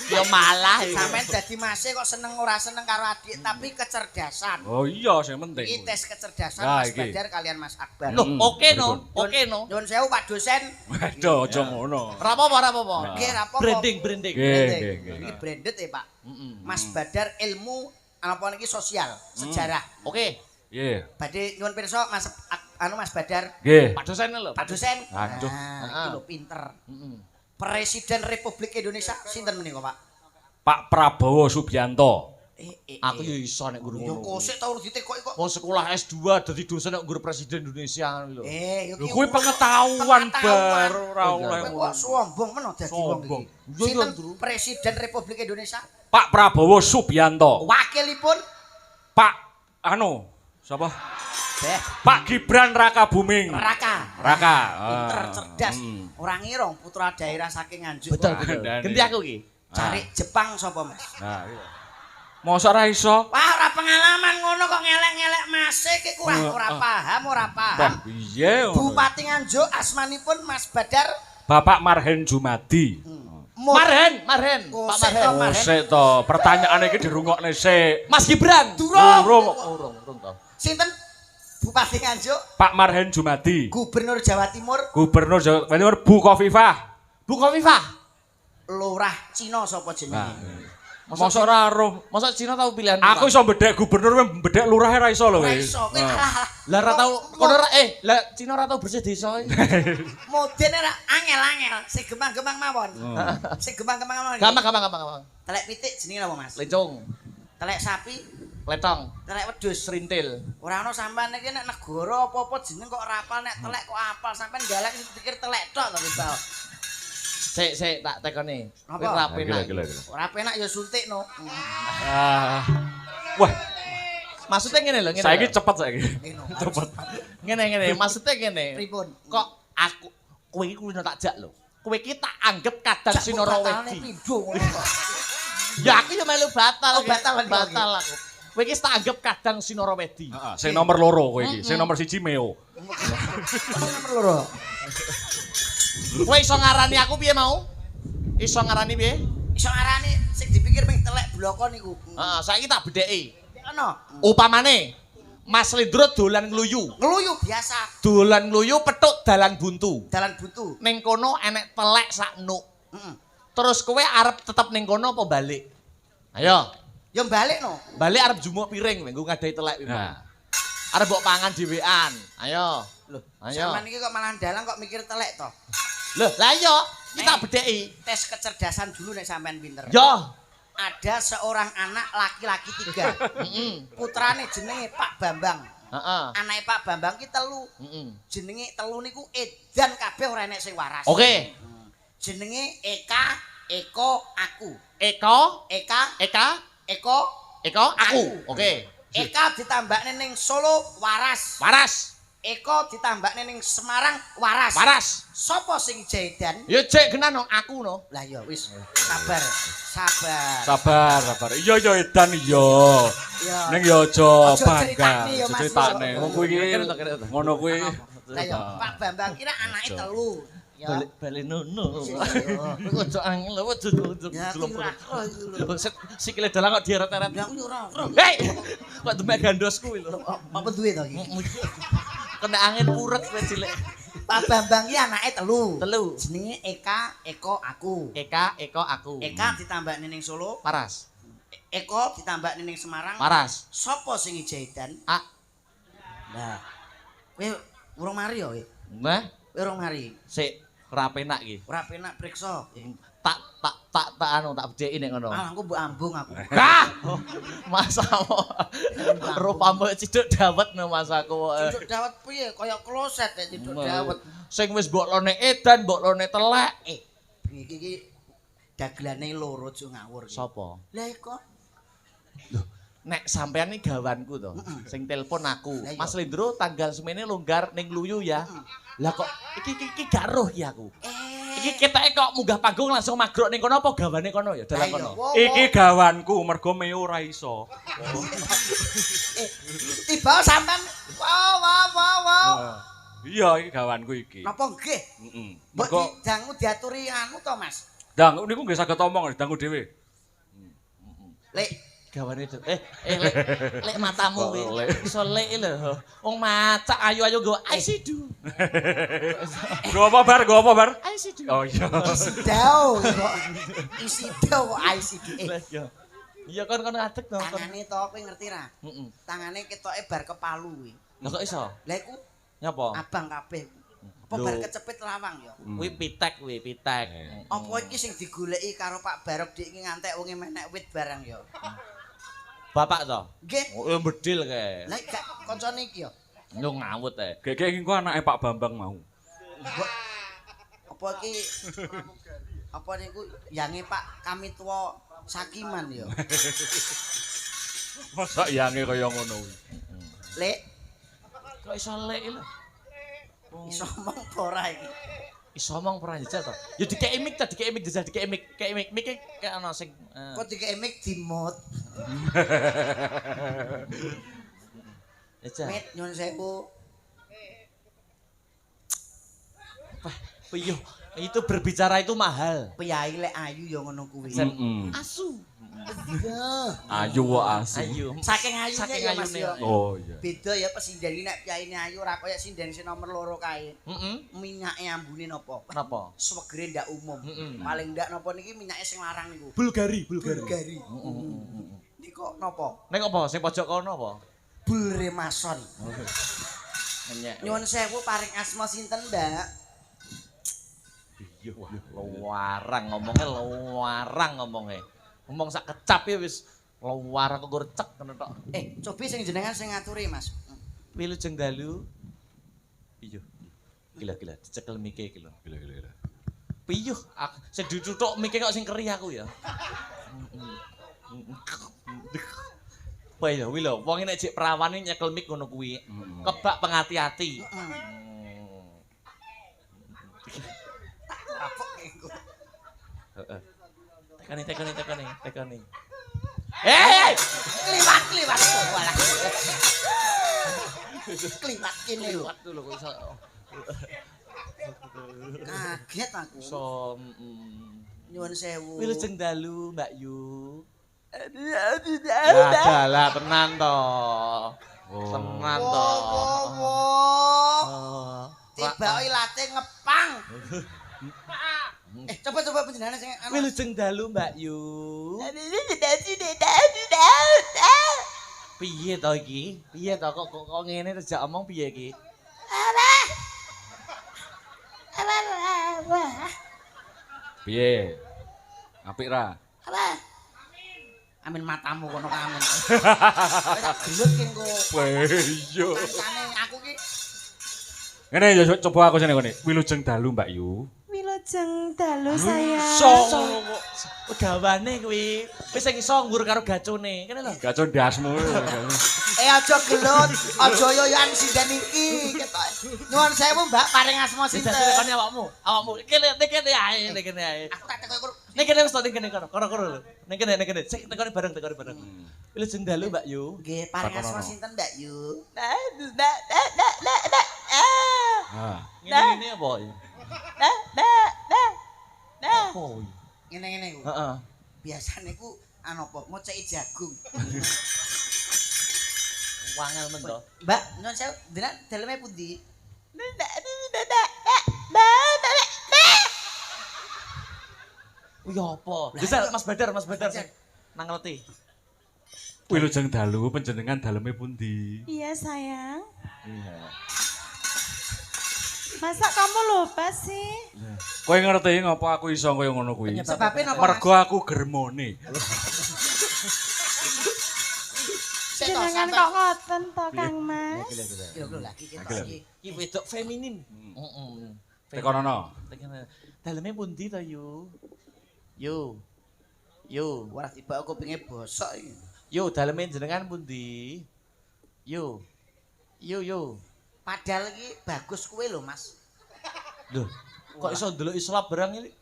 Yo malah iki. Sampeyan dadi masih kok seneng ora seneng karo adik, tapi kecerdasan. Oh iya, sing penting. Iki tes kecerdasan Nah, Mas iki. Badar kalian Mas Akbar. Loh, oke no. Nyuwun sewu Pak dosen. Waduh, aja ngono. Ora apa-apa. Nggih, ra apa-apa. Branding. Nggih. Ini branded ya, Pak. Mas Badar ilmu apa niki sosial, sejarah. Oke. Nggih. Badhe nyuwun pirsa Mas Mas Badar, Nggih. Pak dosen lho. Pak dosen. Aduh. Iki lho pinter. Presiden Republik Indonesia sinten menika, Pak? Pak Prabowo Subianto. Aku yo iso nek guru Yo ngono. kosek tau ditekoki kok. Wong sekolah S2 dadi dosen nek guru presiden Indonesia lho. Yo Lho kuwi pengetahuan bar ora oleh Kowe kok sombong men dadi wong Sombong. iki. Sinten Presiden Republik Indonesia? Pak Prabowo Subianto. Wakilipun Pak sapa? Pak Gibran Raka Buming. Raka. Pinter, cerdas. Ora ngira putra daerah saking Nganjuk. Betul, Wah, betul. dan Ganti aku iki. Cari Jepang sapa, Mas? Nah, iya. Mosok ora iso. Wah, ora pengalaman ngono kok ngelek-ngelek Mas iki ku ora paham. Wah, piye ngono? Bupati Nganjuk asmanipun Mas Badar Bapak Marhen Jumadi. Marhen, Oh, Pak sik Marhen. to, Marhen. Sik to, pertanyaan iki dirungokne sik. Mas Gibran. Durung. Urung to. Sinten Bupati Nganjuk, Pak Marhen Jumadi. Gubernur Jawa Timur, Gubernur Jawa Timur Bu Khofifah. Bu Khofifah. Lurah Cina sapa Nah, jenenge? mosok ora roh. Masa Cina tau pilihan Aku iso bedhek gubernur bedhek lurah ora iso lho Ora kowe. iso, kowe Lah ora tau kono ora lah Cina ora tau bersih desa. modene ora angel-angel, sing gemang-gemang mawon. Sing gemang-gemang mawon. Gampang. Telek pitik jenenge apa, Mas? Lencung, Telek sapi, letong, telek wedhus. serintil. Ora ana sampean iki nek negara apa-apa jeneng kok ora apal, nek telek kok apal. Sampean galak pikir telek tok to, Bal. Sik tak tekone. Apa? Kowe ora penak. Gila. Ora penak ya suntikno. Ah. Wah, Maksudnya ngene lho, ngene. saiki lho. cepet saiki. Cepet. Ngene. Maksudnya ngene. Pripun? Kok aku kowe iki kulino tak jak lho. Kowe iki tak anggap kadang sinoro wedi. Pindho ngono kok. Ya aku yo melu batal. Oh, batal lagi. Batal aku. Kowe iki tak anggap kadang sinoro wedi. Heeh, sing nomor loro kowe iki. Sing nomor 1 Meo. Nomor loro. Kowe iso ngarani aku piye mau? Iso ngarani piye? Iso ngarani sing dipikir ming telek bloko niku. Heeh, saiki tak bedheki. Ono. Upamane Mas Lindro dolan ngluyu. Ngluyu biasa, Dolan ngluyu petuk dalan buntu. dalan buntu. Ning kono enek telek sak nuk. Heeh. Terus kowe arep tetep ning kono apa balik? Ayo, Ya balik no. balik arep jumuk piring nggo ngadahi telek kuwi. Nah, Arep mbok pangan dhewean. Ayo. Loh, Ayo. sampean iki kok malah dalang kok mikir telek to. Loh, lah iya, kita bedheki. Tes kecerdasan dulu nek sampean pinter. Yo. Ada seorang anak laki-laki 3. Heeh. Putrane jenenge Pak Bambang. Heeh. Anake Pak Bambang ki 3. Heeh. Jenenge 3 niku edan kabeh ora enek sing waras. Oke. Jenenge Eka, Eko, aku. Eko, Eka, Eko, Eko, aku. Oke. Eka ditambahne ning Solo waras. Waras. Eko ditambahne ning Semarang waras. Waras. Sopo sing jaedan? Ya cek genan no aku no. Lah ya wis sabar. Sabar. sabar. Iya edan iya. Ya. Ning ya aja Aja bangga. critakne ya, Mas. Critakne. Wong kuwi iki ngono kuwi. Lah ya Pak Bambang kira anake 3. Ya. Balik nono. Iya. Ojo angel lho, ojo Ya kira sikile dalang kok dieret-eret. Ya aku ora. Hei! Kok demek gandosku kuwi lho. Apa duwe to iki? Kena angin puret kowe cilik. Pak Bambang iki anake 3. Telu. Jenenge Eka, Eko, aku. Eko, aku. Eka ditambahne ning Solo, Paras. Eko ditambahne ning Semarang. Paras. Sopo sing jaedan? Ah, Nah. Kowe urung mari ya kowe? nah, Kowe urung mari. sik ora penak iki. Ora penak priksa. Tak anu tak bedheki nek ngono. Malah aku mbok ambung aku. Kah! Masamu. Rupamu ciduk dawet no masaku. Ciduk dawet piye? Kaya kloset ya ciduk dawet. Sing wis mbok lone edan, mbok lone telek. Iki dagelane loro aja ngawur. Sapa? Lah Eko. Nek sampean iki gawanku to. Sing telepon aku. Lah iya. Mas Lindro tanggal semene longgar ning Luyu ya. Lah kok iki gak roh ya aku. Iki ketoke kok munggah panggung langsung magrok ning kono apa gawane kono ya dalam kono. Iki gawanku mergo Meo ora iso. Tiba sampean wow. Iya iki gawanku iki. Napa nggih? Heeh. Mbok Mergo dangu diaturi anu to, Mas. Dang niku nggih saged omong dangu dhewe. Lek Gawane itu. Lek matamu kuwi. Lek. Iso lek lho. Wong macak ayu-ayu nggo ICD. Go apa bar? ICD. Oh iya. Dao kok isi dao kok ICD. Iya. Iya kon ngadeg to. Tangane to kowe ngerti ra? Heeh. Tangane ketoke bar kepalu kuwi. Lah kok iso? Lah iku Nyapa? abang kabeh. Apa Lho. bar kecepit lawang ya? Kuwi pitek kuwi, pitek. Apa iki sing digoleki karo Pak Barok dik iki ngantek wong menek wit barang ya? bapak to. Nggih. Oh, bedil kae. Lah gak kancane iki ya. Lu ngawut ae. Gek iki engko anake Pak Bambang mau. Apa iki? Apa niku yange Pak kami tua Sakiman ya. Masa yange kaya ngono kuwi. Lek Kok iso lek lho. iso omong apa ora iki? Iso omong ora jajal to. Ya dikeki mic ta, dikeki mic jajal, dikeki mic, keki mic. Mic kayak ana sing Kok dikek mic dimut. jajal. Mit nyun sewu. Piyuh, itu berbicara itu mahal. Piyai lek ayu ya ngono kuwi. Heeh. Asu. Ayu wae asu. Ayu. Saking ayune Saking ya Mas ayune. ya. Oh iya. Beda ya pesindeni nek piyaine ayu ora kaya sinden sing nomor 2 kae. Heeh. Minyake ambune napa? Kenapa? Swegere ndak umum. Mm-mm. Paling ndak napa niki minyake sing larang niku. Bulgari. Bulgari. Niku napa? Nek apa sing pojok kono apa? Bul Remason. Nenyek. Nyuwun sewu paring asma sinten, Mbak? Iya, luarang ngomongnya. Ngomong sak kecap ya wis luarang kok grecek ngono tok. Cobi sing jenengan sing ngaturi, Mas. Wilujeng dalu. Iya. Gila dicekel mike iki lho. Gila. Piyuh, sing dituthuk mike kok sing keri aku ya. Apa ya, wilo, wong nek jek perawan nyekel mik ngono kuwi. Kebak pengati-ati. Rapok niku. Heeh. Tekani. Hei! Kliwat. Walah. Kliwat kene lho. Liwat lho kok iso. Kaget aku. So, Nyuwun sewu. wilujeng dalu, Mbak Yu. Ya dalah tenan to. Tenan to. Oh. Tiba ilate ngepang. Coba panjenengan sing Wilujeng dalu, Mbak Yu. Piye to iki? Piye to kok ngene rejak omong piye iki? Piye? Apik ra? Amin matamu kono kamen. Wis gelut ki engko. Iya. Kancane aku ki Ngene ya coba aku sini kene. Wilujeng dalu Mbak Yu. Wilujeng dalu saya. Gawane kuwi wis sing iso nggur karo gacone. Kene lho. Gacon dasmu. aja gelut, aja yoyan sinden iki ketok. Nyuwun sewu Mbak paring asma sinten? Tekoni awakmu. Kene ae. Aku tak tekok Nek kene wis to ning kene kono lho. Ning kene. Sik tekoni bareng. Wilujeng dalu, Mbak Yu. nggih paring asma sinten Mbak Yu? Ah. Ngene apa iki? Apa iki? Ngene-ngene ku. Heeh. Biasane ku anu apa ngoceki jagung. Wangel men to. Mbak, nyuwun sewu, ndenak daleme pundi? Kuwi apa? Bisa Mas Badar sing nangleti. Wilujeng dalu panjenengan daleme pundi? Iya sayang. Iya. Masa kamu lupa sih? Kowe ngerti ngapa aku iso kaya ngono kuwi? Sebabe napa? Mergo aku germone. Jenengan kok ngoten to Kang Mas? Kilo lagi ketok iki. Iki wedok feminin. Heeh. Tekonono. Daleme pundi to, Yu? Yu. Ora tiba aku pinge bosok iki. Yu, daleme jenengan pundi? Yu. Padahal iki bagus kuwe lho, Mas. Lho, kok iso ndelok islap barang iki?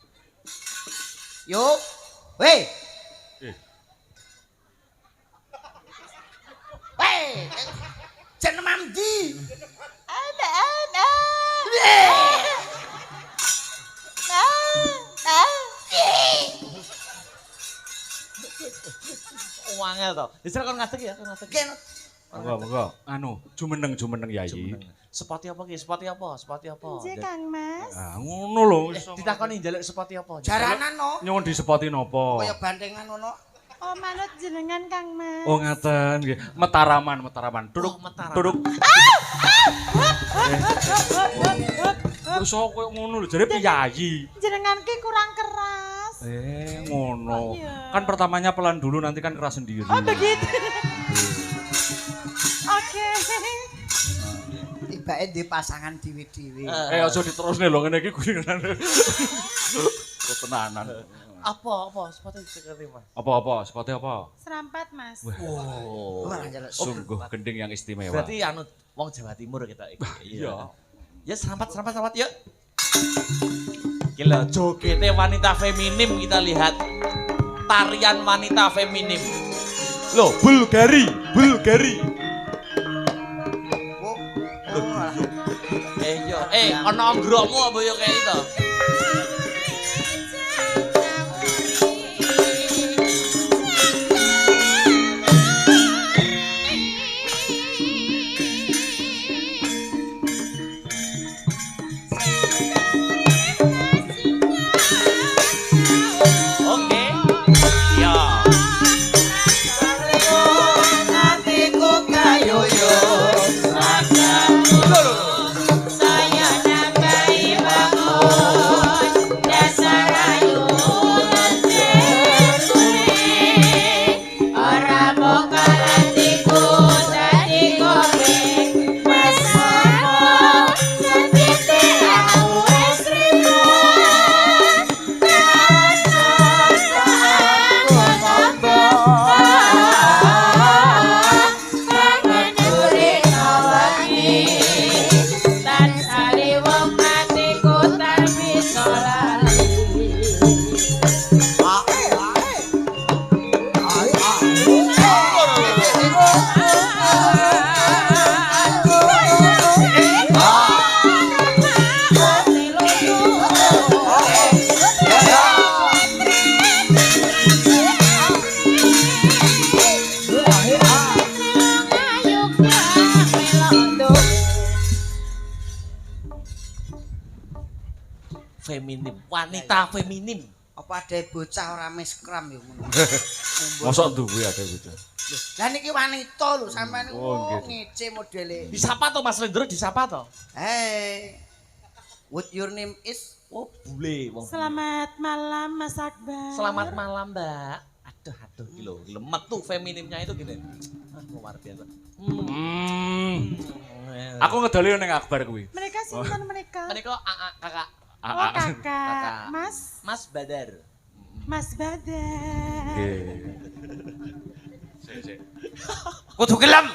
Yo. Weh. Weh. Jeneng Mamdi. Wangel to. Bisa kon ngadeg ya, kon ngadeg. Gen Monggo. Anu, jumeneng Yayi. Sepati apa ki? Sepati apa? Nggih Kang Mas. Ah, ngono lho iso. Ditakoni njaluk sepati apa? jaranan no. Nyuwun disepoti napa? Kaya bandengan ngono. Oh manut jenengan Kang Mas. Oh ngaten nggih. Metaraman. Duduk. Oh, Mataram. Duduk. Iso koyo ngono lho jare piyayi. Jenengan ki kurang keras. Ngono. Iya. Kan pertamanya pelan dulu nanti kan keras sendiri. Oh begitu. Oke. Tibake di pasangan dewe-dewe. Aja diterusne lho ngene iki guyonan. Ketenanan. Apa sepatu sekali Mas? Apa sepatnya apa? Serampat, Mas. Oh. Wah, njaluk. Sungguh gending yang istimewa. Berarti anu wong Jawa Timur kita iki. Iya. Ya serampat yuk. Gila jogetnya wanita feminim kita lihat. Tarian wanita feminim. Loh, Bulgari. Yo, ana anggrokmu apa yo kayak itu? Oke. Ya. Hatiku kayoyo. Saya nambahi bangun dasar ayu ora bokal hatiku dadi kowe mesra setipe aku wis rindu Feminim, wanita feminim. Apa ada bocah ora meskram ya ngono. Mosok duwe ada bocah. Lah niki wanita lho sampean Oh, niku gitu. ngece modele. Disapa to Mas Rendro, disapa to? Hey. What your name is? Oh, bule wong. Selamat malam Mas Akbar. Selamat malam, Mbak. Aduh iki lho, lemet tuh feminimnya itu gini. Luar biasa. Aku ngedali ning Akbar kuwi. Mereka sinten mereka? Menika kakak. Oh kakak. Kakak. Mas Badar. Mas Badar. Sik. Kudu gelem.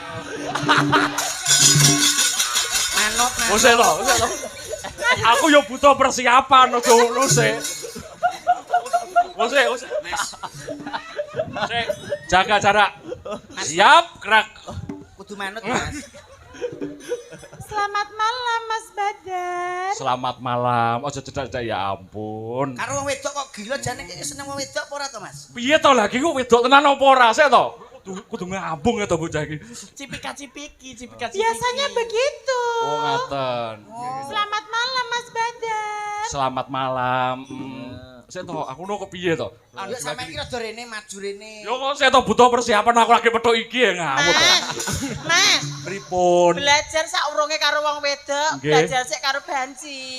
Manut. Wis to. Aku yo butuh persiapan aja ngono sik. Wis. Sik, jaga jarak. Siap, gerak. Kudu manut, Mas. Selamat malam Mas Badar. Selamat malam. Aja cedak-cedak ya ampun. Karo wong wedok kok gila jane iki seneng wong wedok apa ora to, Mas? Piye to lagi ku wedok tenan apa ora sik to? Kudu ngambung ya to bocah iki. Cipika-cipiki. Biasanya begitu. Oh, ngaten. Selamat malam Mas Badar. Selamat malam. Sik to, aku no kepiye to? Ya sampean iki rada rene maju rene. Yo kok sik to butuh persiapan aku lagi petuk iki ya ngamuk. Mas, Pripun? belajar saurunge karo wong wedok, Nggih. belajar sik karo banci.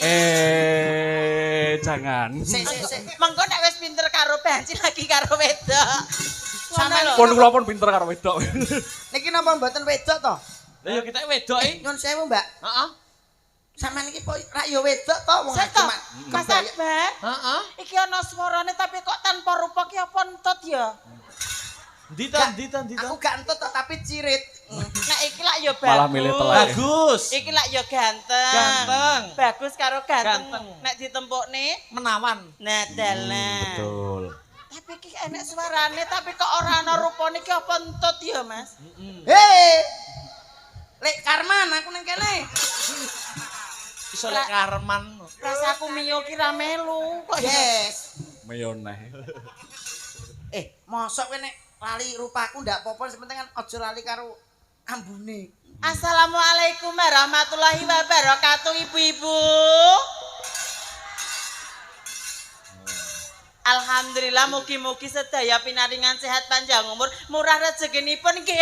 Jangan. Sik. Mengko nek wis pinter karo banci lagi karo wedok. Sampeyan Pun kula pun pinter karo wedok. niki napa mboten wedok to? Lah yo kita wedok iki. Nyun sewu, Mbak. Heeh. Sampeyan iki kok ra yo wedok to wong Sik to, cuma Mas Akbar. Heeh. Iki ana swarane tapi kok tanpa rupa ki apa entut ya? Ndi to? Aku gak entut to, tapi cirit. Nek iki lak ya Malah milih telek. Bagus. Iki lak ya ganteng. Ganteng. Bagus karo ganteng. Ganteng. Nek ditempukne, Menawan. nah dalan. Betul. Tapi iki enek suarane tapi kok ora ana rupane ki apa entut ya, Mas? Hei. Lek Karman aku nang kene. Iso lek karman. Rasaku miyo ki ra melu kok ya. Yes. Meyoneh. Mosok kowe nek lali rupaku ndak apa-apa, sepenting kan aja lali karo ambune. Assalamualaikum warahmatullahi wabarakatuh, ibu-ibu. Alhamdulillah mugi-mugi sedaya pinaringan sehat panjang umur, murah rezekinipun nggih.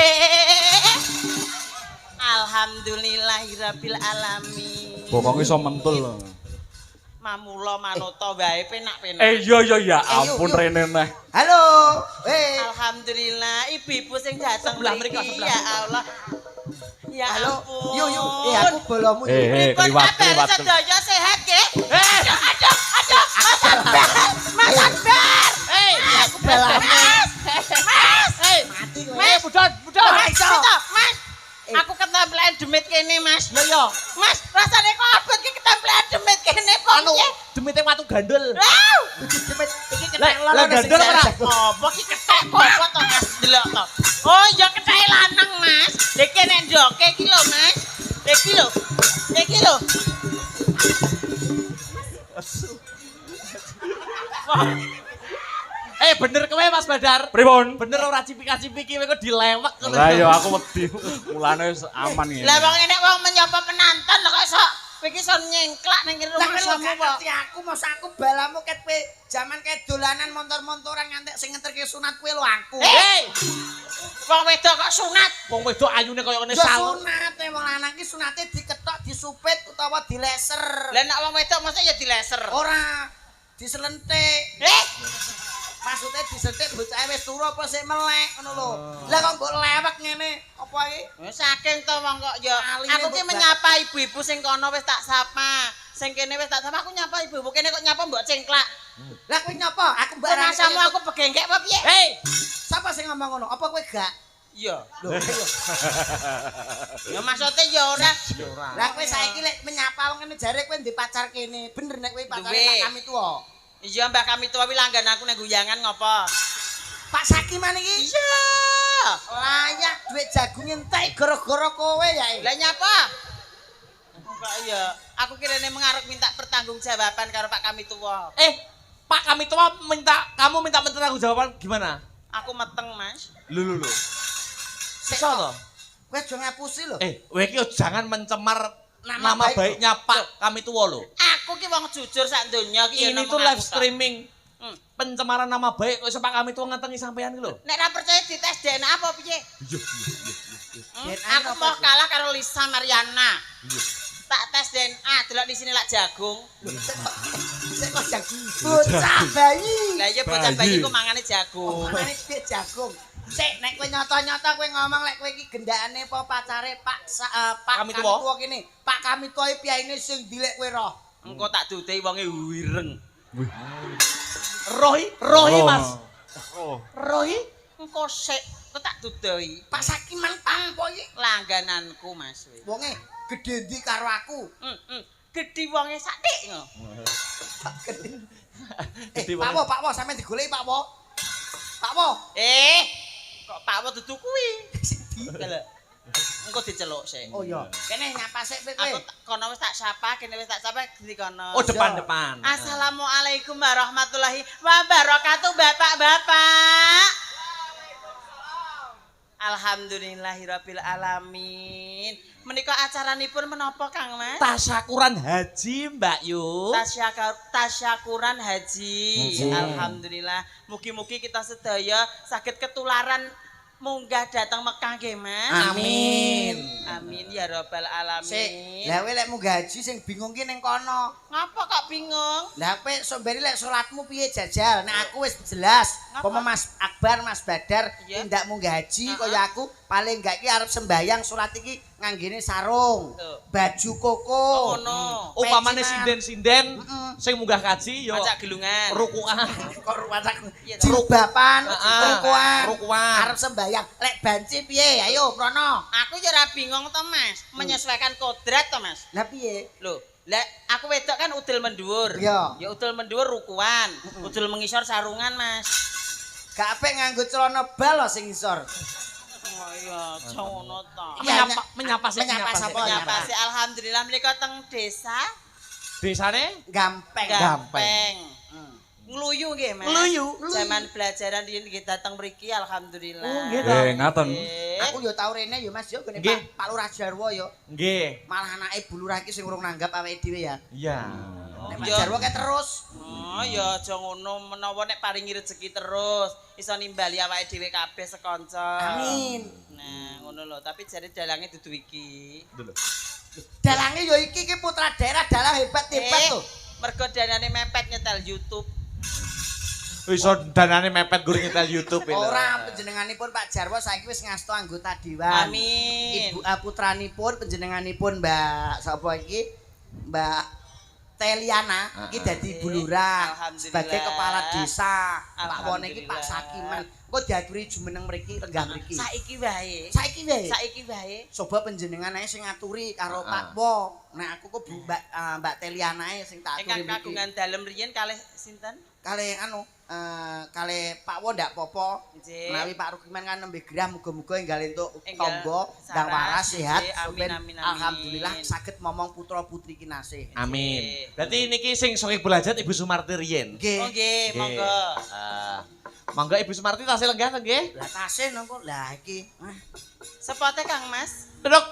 Alhamdulillahirabbil alamin. Bokong iso mentul. Mamula manota wae penak-penak. Ya ampun yuk. rene neh. Halo. Alhamdulillah ibu-ibu sing dateng Sebelah mriki mriki, ya Allah. Ya Halo. ampun. Yuk. Aku bolomu. Pripun kliwat kabar kliwat. sedaya sehat nggih? Aduh, Mas Akbar. Mas Akbar. Aku balamu. Mas. Mati kowe. Mas, budal. Mas, Mas. Aku ketemplean demit kene, Mas. Yo. Mas, rasane kok abot ki ketemplean demit kene kok. Anu, demite watu gandel. Wow. Iki Lah, ketek lolo gandel ora? Apa ki ketek apa to, Mas? Delok to. Oh, ya ketek lanang, Mas. Iki nek ndoke iki lho, Mas. Iki lho. Wah, Bener kowe Mas Badar. Pripun? Bener ora cipika-cipiki kowe kok dilewek ngono. Lah ya aku wedi. Mulane wis aman ngene. lah wong nek wong menyapa penanten kok sok iki son nyengklak ning Lah rumah kowe samu gak kok. ngerti aku mos aku balamu ket kowe jaman kayak dolanan motor-motoran ngantek sing ngeterke sunat kowe lho aku. Wong wedok kok sunat. Wong wedok ayune kaya ngene Ya salon. sunat wong lanang ki sunate diketok, disupit utawa dileser. Lah nek wong wedok mesti ya dileser. Ora diselentik. Maksudnya disentik bocah wis turu apa sik melek ngono lho. Lah kok mbok lewek ngene apa iki? Saking to wong kok ya. Aline Aku ki mbok menyapa ibu-ibu sing kono wis tak sapa. Sing kene wis tak sapa aku nyapa ibu-ibu kene kok nyapa mbok cengklak. Lah kowe nyapa? Aku mbak Rasamu aku begengkek apa piye? Sapa sing ngomong ngono? Apa kowe gak? Iya. Lho, ayo. Ya maksudnya ya ora. Lah kowe saiki lek menyapa wong ngene jare kowe ndek pacar kene. Bener nek kowe pacare Duwe. Pak Kami tuwa. Iya Mbak kami tua wi langgan aku nek guyangan ngopo? Pak Sakiman iki Iya. layak duit jagung entek gara-gara kowe ya. Lah nyapa? Pak iya, aku kirane mengarep minta pertanggungjawaban karo Pak kami tua. Pak kami tua kamu minta pertanggungjawaban gimana? Aku meteng, Mas. Lho. Iso to? Kowe aja ngapusi lho. Kowe iki jangan mencemar Nama nama baik baiknya Pak kami tua lho. Aku ki wong jujur sak donya ki ya Ini ngomong tuh aku live tok. streaming. Hmm. Pencemaran nama baik kok Pak kami tua ngentengi sampean iki lho. Nek ra percaya dites DNA apa piye? DNA Aku apa mau sih? kalah karo Lisa Mariana. Tak tes DNA, delok di sini lak jagung. Sik kok jagung. Bocah bayi. Lah iya bocah bayi ku mangane jagung. Mane piye jagung? Sik nek kowe nyata-nyata kowe ngomong lek kowe iki gendakane apa pacare Pak Kami tuwa? kene. Pak Kami tuwa iki piyaine sing dilek kowe roh. Engko tak dudehi wonge wireng. Rohi Mas. Rohi Engko sik kok tak dudehi. Pak Sakiman pampo iki. Langgananku Mas. Wonge gedhe ndi karo aku. Gedhi wonge sathik ngono. Gedhe Pak Wo sampe digoleki Pak Wo. Pak Wo. Kok Pak Wo dudu kuwi? Lho. Engko diceluk sik. Oh iya. Kene nyapa sik kowe. Aku kono wis tak sapa, kene wis tak sapa di kono. Oh depan. Assalamualaikum warahmatullahi wabarakatuh, Bapak-bapak. Alhamdulillahirabbil alamin. Menika acaranipun menapa Kang Mas? Tasyakuran haji Mbak Yu. Tasyakuran haji. Alhamdulillah. Mugi-mugi kita sedaya saged ketularan munggah datang Mekah nggih Mas. Amin. Amin ya rabbal alamin. Sik, lah kowe lek munggah haji sing bingung ki ning kono. Ngapa kok bingung? Lah kowe sombere lek salatmu piye jajal? Nek aku wis jelas. Ngapa? Pomo Mas Akbar, Mas Badar Iya. tindak munggah haji kaya aku paling gak ki arep sembayang salat iki nganggene sarung, Tuh. baju koko. Oh ngono. Upamane Pecinan. sinden-sinden Heeh. sing munggah kaji yo Macak gelungan. rukuan. Kok ruwatak Iya, toh. jilbaban, Rukuan. rukuan. Arep sembayang. Lek banci piye? Ayo, Prono. Aku ya ora bingung to Mas, menyesuaikan kodrat to Mas. Lah piye? Loh, lah aku wedok kan udel mendhuwur. Iya. Ya udel mendhuwur rukuan, udel mengisor sarungan Mas. Gak apik nganggo celana bal lho sing isor. Oh iya, ngono to. Iya, Menyapa sih. menyapa sapa? Nyapa sih alhamdulillah menika teng desa Desane Gampeng. Gampeng. Ngluyu nggih Mas. Ngluyu. Zaman belajaran riyen nggih dateng mriki alhamdulillah. Oh, nggih to. Ngaten. Nggih. Aku yo tau rene yo Mas yo kene Nggih. Pak Lurah Jarwo yo. nggih. Malah anake Bu Lurah iki sing urung nanggap awake dhewe ya. Iya. Nek Pak Iya. Jarwo kae terus. Oh ya aja ngono menawa nek paringi rezeki terus iso nimbali awake dhewe kabeh sekanca. Amin. Nah, ngono lho, tapi jare dalange dudu iki. Dalange yo iki putra daerah dalang hebat-hebat Eh. lho. Mergo danane mepet nyetel YouTube. Iso danane mepet guru nyetel YouTube lho. Ora panjenenganipun Pak Jarwo saiki wis ngasto anggota dewan. Amin. Ibu putranipun panjenenganipun Mbak sapa iki? Mbak Teliana iki dadi Bu Lurah Alhamdulillah. sebagai kepala desa. Pak Won iki Pak Alhamdulillah. Sakiman. Kok diaturi jumeneng mriki lenggah mriki. Saiki wae. Saiki wae. Saiki wae. Coba panjenengan ae sing ngaturi karo Pak Wo. Nek aku kok Mbak Teliana ae sing tak aturi Ingkang mriki. kagungan dalem riyen kalih sinten? Kali kali Pak Wo ndak apa-apa. Nggih. Menawi Pak Rukiman kan nembe gerah muga-muga enggal entuk Enggal tombo saras, ndang waras sehat. nggih. Amin, Soben amin, amin. alhamdulillah saged momong putra putri kinasih. Amin. Berarti niki sing sokip belajat Ibu Sumarti riyen. Nggih. Oh nggih, monggo. Monggo Ibu Sumarti tasih lenggah to nggih? Lah tasih napa? Lah iki. Sepote Kang Mas. Duduk.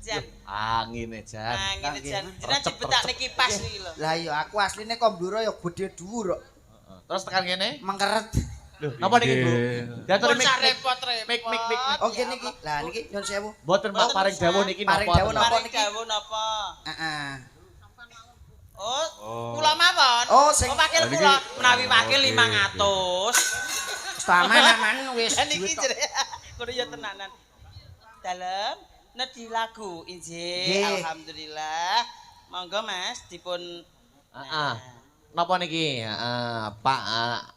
Jan. Angin Jan. Nah, ngene Jan. Jenengan Recep, dibetakne kipas iki lho. Lah iya aku asline kok mburo ya gedhe dhuwur kok. Terus tekan kene. Mengkeret. Lho, napa niki Bu? Diatur Kok mik. repot-repot. Mik. Oh kene iki. Lah niki nyun sewu. Mboten Pak paring dawuh niki Paring napa? dawuh napa? Paring dawuh napa? Heeh. Oh, kula mawon. Oh, sing- wakil kula menawi wakil 500. Aman wis. Dan iki jere. Kudu ya tenanan. Dalem nedhi lagu injih. Nggih. Alhamdulillah. Monggo Mas dipun Heeh. Napa niki? Heeh, Pak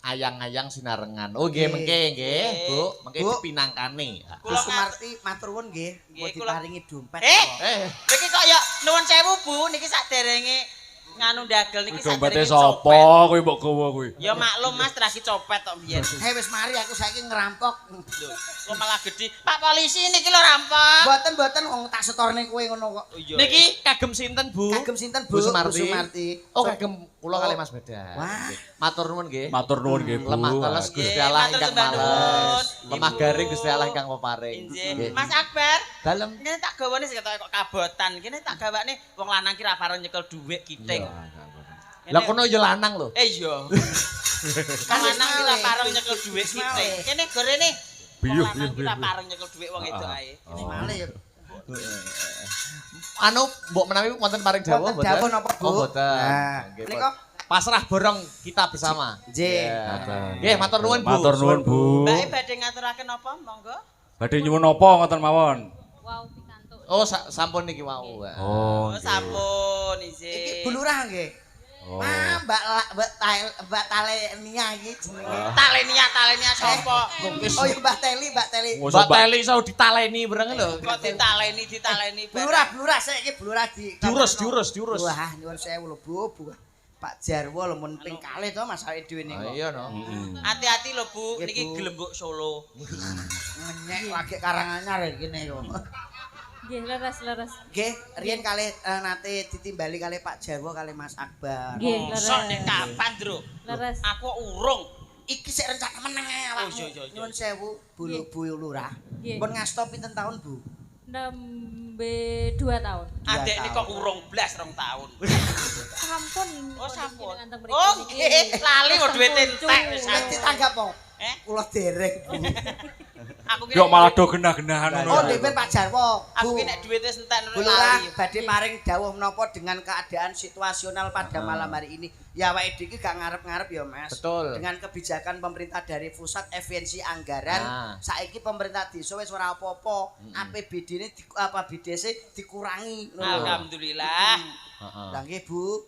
ayang-ayang sinarengan. Oh nggih Nggih. mengke nggih, Bu. Mengke Bu. dipinangkani. Bu Kula Sumarti matur nuwun nggih. Nggih, Mau kula- diparingi dompet. Eh, Niki kok ya nuwun sewu Bu, niki saderenge nganu ndagel niki Dompete saderenge sapa copet. kuwi mbok gawa kuwi? Ya maklum Mas teragi copet tok biyen. Wis mari aku saiki ngerampok. Lho, kok malah gedhi. Pak polisi niki lho rampok. Mboten wong tak setorne kowe ngono kok. Oh, iya. niki kagem sinten Bu? Kagem sinten Bu Bu Sumarti. Oh So- kagem kula kali Mas Badan. Wah. Nggih. Matur nuwun nggih. Matur nuwun nggih, Bu. Lemah teles Gusti Nggih, Allah matur ingkang sembah nuwun. males. Lemah Ibu. garing Gusti Allah ingkang peparing. Injih. Nggih. Mas Akbar, Dalem. kene tak gawane sing kok kabotan. Kene tak gawane wong lanang ki ra pareng nyekel dhuwit kiting. Lah kono ya lanang lho. Iya. Kan lanang ki ra pareng nyekel dhuwit kiting. Kene gorene wong Biyuh, lanang ki ra biyuh. pareng nyekel dhuwit wong itu ae. Ini malih ya. Anu mbok menawi wonten paring dawuh Wonten dawuh napa, Bu? Oh mboten. Nah, Nggih, menika pasrah borong kita bersama. Nggih. Ya. Nggih, matur nuwun Bu. Matur nuwun, Bu. Mbake badhe ngaturaken apa? Monggo. Badhe nyuwun apa ngoten mawon? Oh, sampun niki wau. Oh, Oh, sampun injih. Iki Bu Lurah nggih. Oh. Ah, Mbak Talenia iki jenenge. Talenia sapa? Oh ya Mbak Teli. Mbak Teli iso ditaleni bareng lho. Kok ditaleni Bu Lurah sik iki Bu Lurah di Diurus. Wah, nyuwun sewu lho Bu. Pak Jarwo lho mun ping kalih to masake dhewe niku. Ah, iya no. Hati-hati lho Bu, Nggih, niki Bu. Gelembuk Solo. Ngenyek lagi Karanganyar kene kok. Nggih, leres. Nggih, riyen kalih nate ditimbali kalih Pak Jarwo kalih Mas Akbar. Nggih, leres. Sok nek kapan, Ndro? Leres. Aku urung. Iki sik rencana meneng ae awakmu. Oh, iya. Nyuwun sewu Bu Lurah. Nggih. Pun ngasto pinten tahun, Bu? Nembe 2 tahun. Adek ini kok urung blas 2 tahun. Sampun. Oh, sampun. Jenengan teng mriki Oh, niki. nggih. Lali kok duwite entek wis. Wis ditanggap po. Eh, Kula derek, Bu. aku ki Yo malah do genah-genahan Oh, ngono. dhewe Pak Jarwo. aku Bu. ki nek duwite entek Bu nurut Lurah lali. badhe paring dawuh menapa dengan keadaan situasional pada malam hari ini. Ya awake dhewe iki gak ngarep-ngarep ya, Mas. Betul. Dengan kebijakan pemerintah dari pusat efisiensi anggaran, Nah. saiki pemerintah desa wis ora apa-apa. APBD-ne BDS dikurangi. ngono lho. Alhamdulillah. Heeh. Lah nggih, Bu.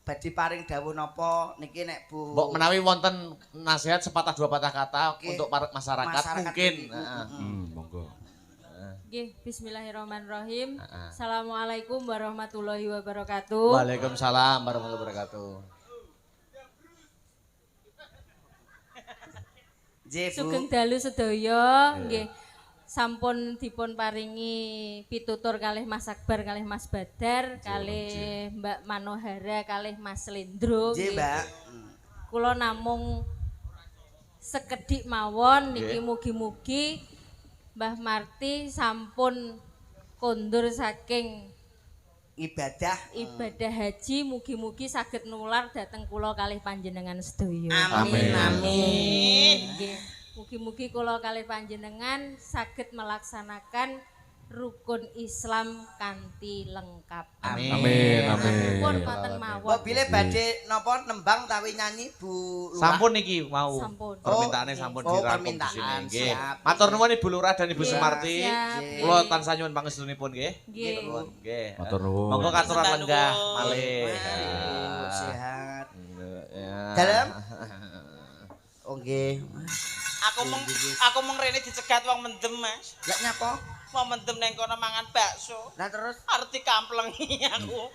badhe paring dawuh napa niki nek Bu Mbok menawi wonten nasihat sepatah dua patah kata Oke. untuk para masyarakat, Masyarakat mungkin. ini. Heeh. Monggo. Nggih, bismillahirrahmanirrahim. Heeh. Assalamualaikum warahmatullahi wabarakatuh. Waalaikumsalam warahmatullahi wabarakatuh. Nggih, Bu. Sugeng dalu sedaya, nggih. Sampun dipun paringi pitutur kalih Mas Akbar, kalih Mas Badar, kalih Mbak Manohara, kalih Mas Lendro. Nggih, Mbak. Kula namung sekedhik mawon niki mugi-mugi Mbah Marti sampun kondur saking Ibadah. ibadah haji, mugi-mugi saged nular dhateng kula kalih panjenengan sedaya. Amin. Amin. Nggih. Mugi-mugi kula kalih panjenengan saged melaksanakan rukun Islam kanthi lengkap. Amin. Amin. Pun ngoten mawon. Mbok bile badhe napa nembang tawi nyanyi Bu Lurah? Sampun niki mau. Sampun. Permintaane Oh, sampun oh, dirangkum di permintaan, sini nggih. siap. Matur nuwun Ibu Lurah dan Ibu Iya, Sumarti. siap. Kula tansah nyuwun pangestunipun nggih. Nggih. Nggih. Matur nuwun. Monggo katuran Matur lenggah nuwun. malih. Mari, sehat. Ya. Dalem? Oh nggih. Aku mung rene dicegat wong mendem, Mas. Lek nyapa? Wong mendem nang kono mangan bakso. Lah terus Arti kamplengi aku.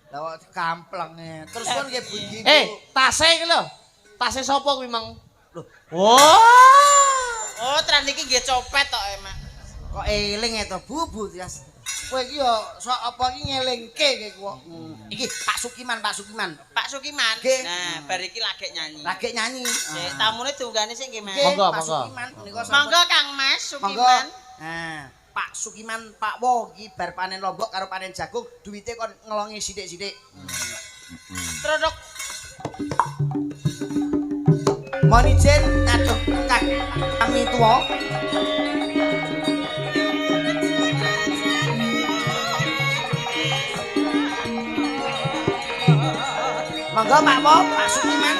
lah kok kamplenge. Terus kon nggih Bu iki. Tase iki lho. Tase sapa kuwi, Mang? Loh, Oh, tran iki nggih copet tok, Mak. kok eling to Bu Tias. Kowe iki yo sok apa iki ngelingke kowe kok. Iki Pak Sukiman. Pak Sukiman. Nggih. Nah, bar iki lagi nyanyi. Lagi nyanyi. Sik, tamune tunggane sik nggih, Mas. Nggih, Monggo, Pak monggo. Sukiman menika Monggo Kang Mas Monggo. Sukiman. Nah, Pak Sukiman, Pak Wo iki bar panen lombok karo panen jagung, duwite kon ngelongi sithik-sithik. Trodok Mohon izin ngaduh kami tuwa. Monggo Pak Wo, Pak Sukiman.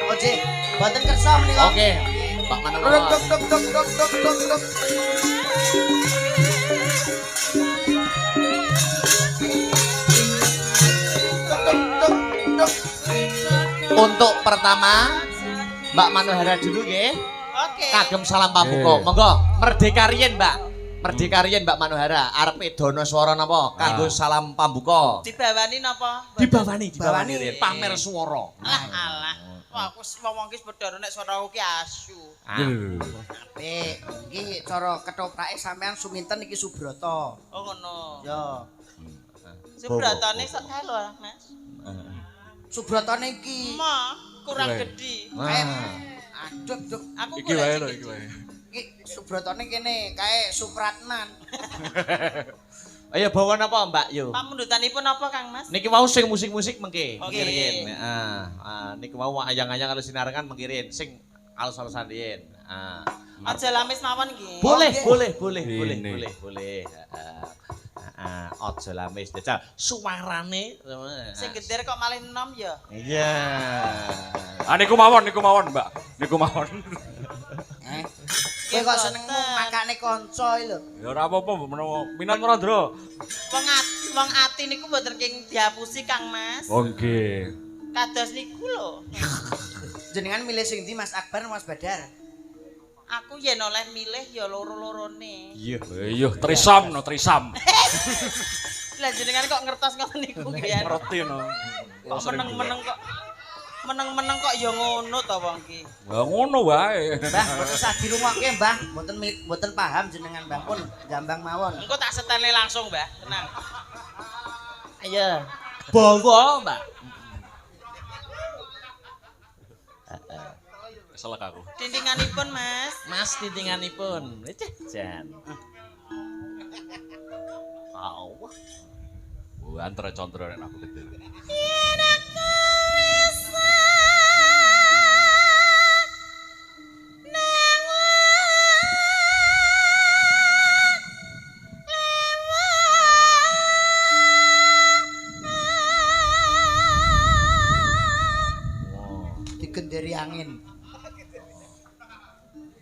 Oke, boten kersa menika. Oke. Pak Duk Manohara. duk duk duk duk duk duk duk. Duk duk duk duk. Untuk pertama Mbak Manohara dulu nggih. Oke. Kagem salam pambuka. Monggo merdeka riyen, Mbak. Merdeka riyen Mbak Manohara. Arepe dono swara napa? Kanggo salam pambuka. Dibawani napa? Dibawani Bawani. riyen. Pamer swara. Alah. Wah, aku wong iki bedoro nek swaraku ki asu. Apik. Iki cara ketoprake sampean suminten iki Subroto. Oh ngono. Yo. Sebratane sak lho, Mas. Subrotone iki. Ma, kurang gedhi. Kae aduh duk. Aku Iki wae lho, iki wae. Iki Subrotone kene kae Supratman. Ayo bawa napa, Mbak? Yo. Pamundutanipun apa, Kang Mas? Niki mau sing musik-musik mengke. Oke. Mengkirin. Niki mau ayang-ayang kalau sinarengan mengkirin sing alus-alusan riyen. Aja lamis mawon iki. Boleh, Oke. boleh, boleh, Ini. boleh. Aja lamis jajal suarane. Sing geder kok malih enom ya. Iya. Niku mawon, Mbak. Niku mawon. Kowe kok seneng makane kanca lho. Ya ora apa-apa, menawa minat ora, Ndro. Wong ati niku mboten king diapusi, Kang Mas. Oh nggih. Kados niku lho. Jenengan milih sing ndi Mas Akbar Mas Badar? Aku yen oleh milih ya loro-lorone. Iya. Iya, trisam. Lah jenengan kok ngertos ngoten niku nggih. Ngerti no. Kok meneng-meneng kok ya ngono to wong ki. Ya ngono wae. Mbah, mboten usah dirungokke, Mbah. Mboten paham jenengan, Mbah pun jambang mawon. Engko tak setene langsung, Mbah. Tenang. Ayo. Bawa, Mbak. Selek aku. Tintinganipun, Mas. Mas titinganipun. Jan. Allah. Antara contro nek aku gede. Yen aku bisa nang lewat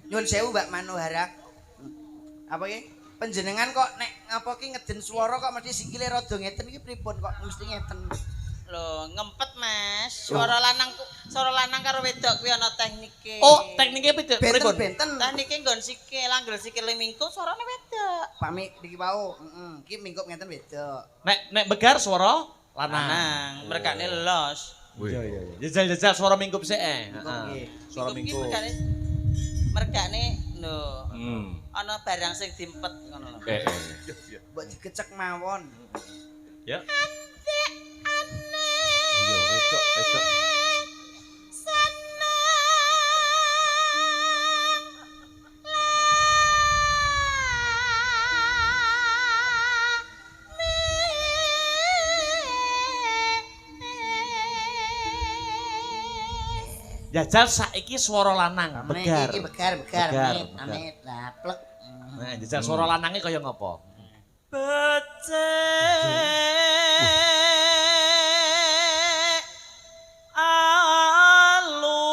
Nyun sewu Mbak Manohara. Apa ki? Panjenengan kok nek apa ki ngeden swara kok mesti sikile rada ngeten iki pripun kok mesti ngeten. Lho, ngempet Mas. Suara lanang karo wedok kuwi ana teknike. Oh, tekniknya beda. Pripun? Benten-benten. Teknike nggon sikil, anggere sikile mingkup suarane wedok. Pamit niki wau, Iki mingkup ngeten wedok. Nek begar suara lanang. Lanang, mergane los. Iya. Jajal suara mingkup sik Nggih. Suara mingkup. Mergane lho. Ana barang sing diempet ngono lho. Mbok digecek mawon. Ya. Iya, wedok. Jajal saiki suara lanang, begar. Iki begar. Begar. Amit lah plek. Nah, jajal suara lanangnya kaya ngopo? Becek alu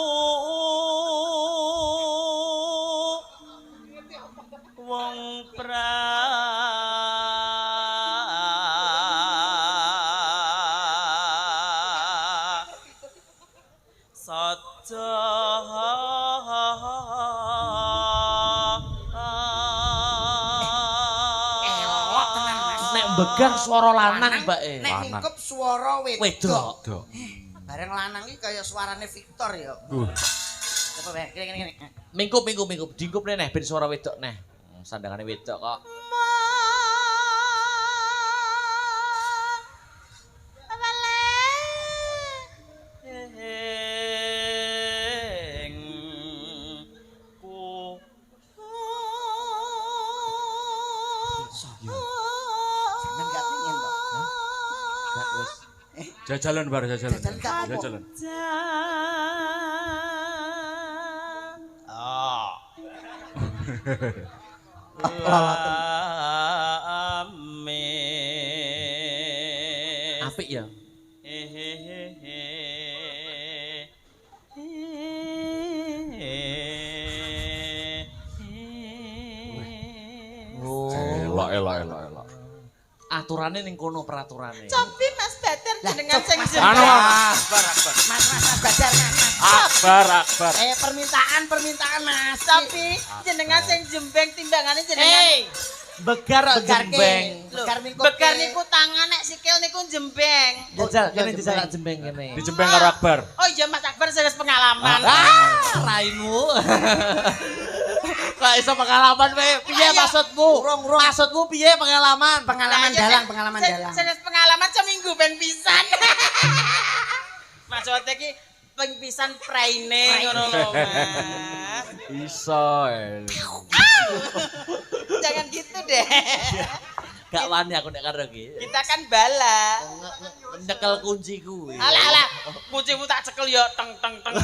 wong Nek begar suara lanang, Mbak. Nek mingkup swara wedok. Wedok. Bareng lanang iki kaya suarane Victor ya. Apa wae? Kene. Mingkup. Dingkup neh ben suara wedok neh. Sandangane wedok kok. Sampeyan gak pengin kok. Gak wis. Jajalan bar jajalan. Jajalan gak apa-apa. Jajalan. Apik ya. Elok. Aturane ning kono peraturane. Cobi Mas Badar jenengan sing Anu, jembek. Mas Badar Mas. Akbar. Permintaan Mas. Tapi jenengan sing jembeng timbangane jenengan. Begar Begar jembeng. Lho, Begar mingkup. Begar niku tangan nek sikil niku jembeng. Jajal kene dijak jembeng kene. Dijembeng karo Akbar. Oh iya Mas Akbar saya pengalaman. Rainmu. Kok iso pengalaman wae? Piye Ayo. maksudmu? Maksudmu piye pengalaman? Pengalaman dalang. Saya pengalaman seminggu ben pisan. Maksudnya iki ping pisan praine ngono lho Mas. Iso. Jangan gitu deh. Gak wani aku nek karo iki. Kita kan bala. Nyekel kunci kuwi. Alah, kuncimu tak cekel ya teng kok.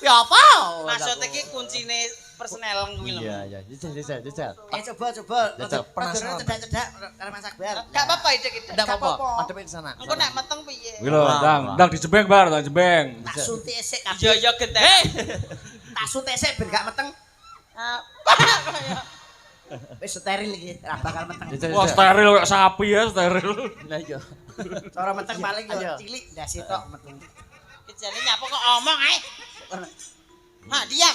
Ya apa? Maksudnya iki kuncine persnel kuwi lho. Iya. Jajal. Coba. Jajal, penasaran. Cedak karo Mas Akbar. Gak apa-apa ide kita. Ndak apa-apa. apa-apa. Madhep ke sana. Engko nek meteng piye? Kuwi lho, ndang dijembeng bar, ndang jembeng. Tak suntik esek kabeh. Iya gede. Tak suntik esek ben gak meteng. Wis steril iki, ora bakal meteng. Wah, steril kayak sapi ya, steril. Lah iya. Cara meteng paling yo Ayo. cilik ndase tok meteng. Kejane nyapa kok omong ae. Ha, diam.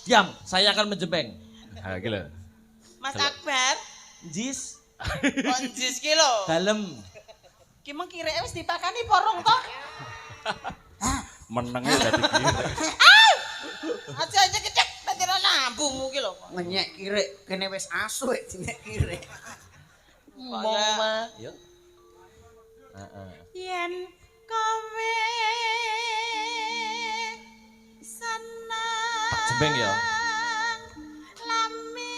Diam, saya akan menjembeng. Ah, iki lho. Mas Akbar, Jis, kok njis ki lho. dalem. Ki meng kireke wis dipakani porong to. Menenge dadi kiri. Aja cecek dadi lambungmu ki lho. Ngenyek kirik kene wis asu dinyek kirik. Mama. Yo. Heeh. Yen kowe seneng Tak jembeng ya. lami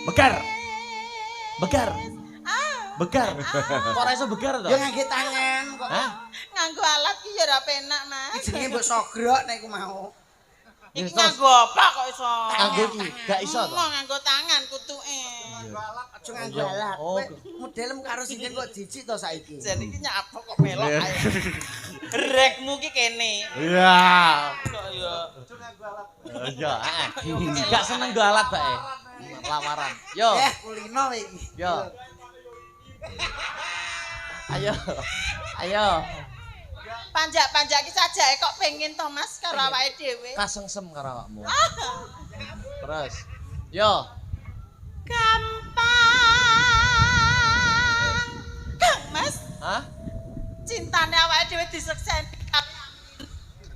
Begar. Kok ora iso begar to? Yo ngangge tangan kok. Hah? nganggo alat ki ya ora penak Mas. Iki jenenge mbok sogrok nek iku mau. Iki nganggo apa kok iso? Nganggo iki, gak iso to? Nganggo tangan kutuke. Aja nganggo alat. Oh. Kowe modelmu karo singen kok jijik to saiki. Jadi iki nyapa kok melok ae. Rekmu ki kene. Iya. Kok ya. Iya, gak seneng go alat bae. Lamaran. Yo. Kulino iki. Yo. Ayo. Ayo. Panjak-panjak iki sajake kok pengen to Mas karo awake dhewe. Kasengsem karo awakmu. Terus. Yo. Gampang. Kang Mas, Hah? cintane awake dhewe disekseni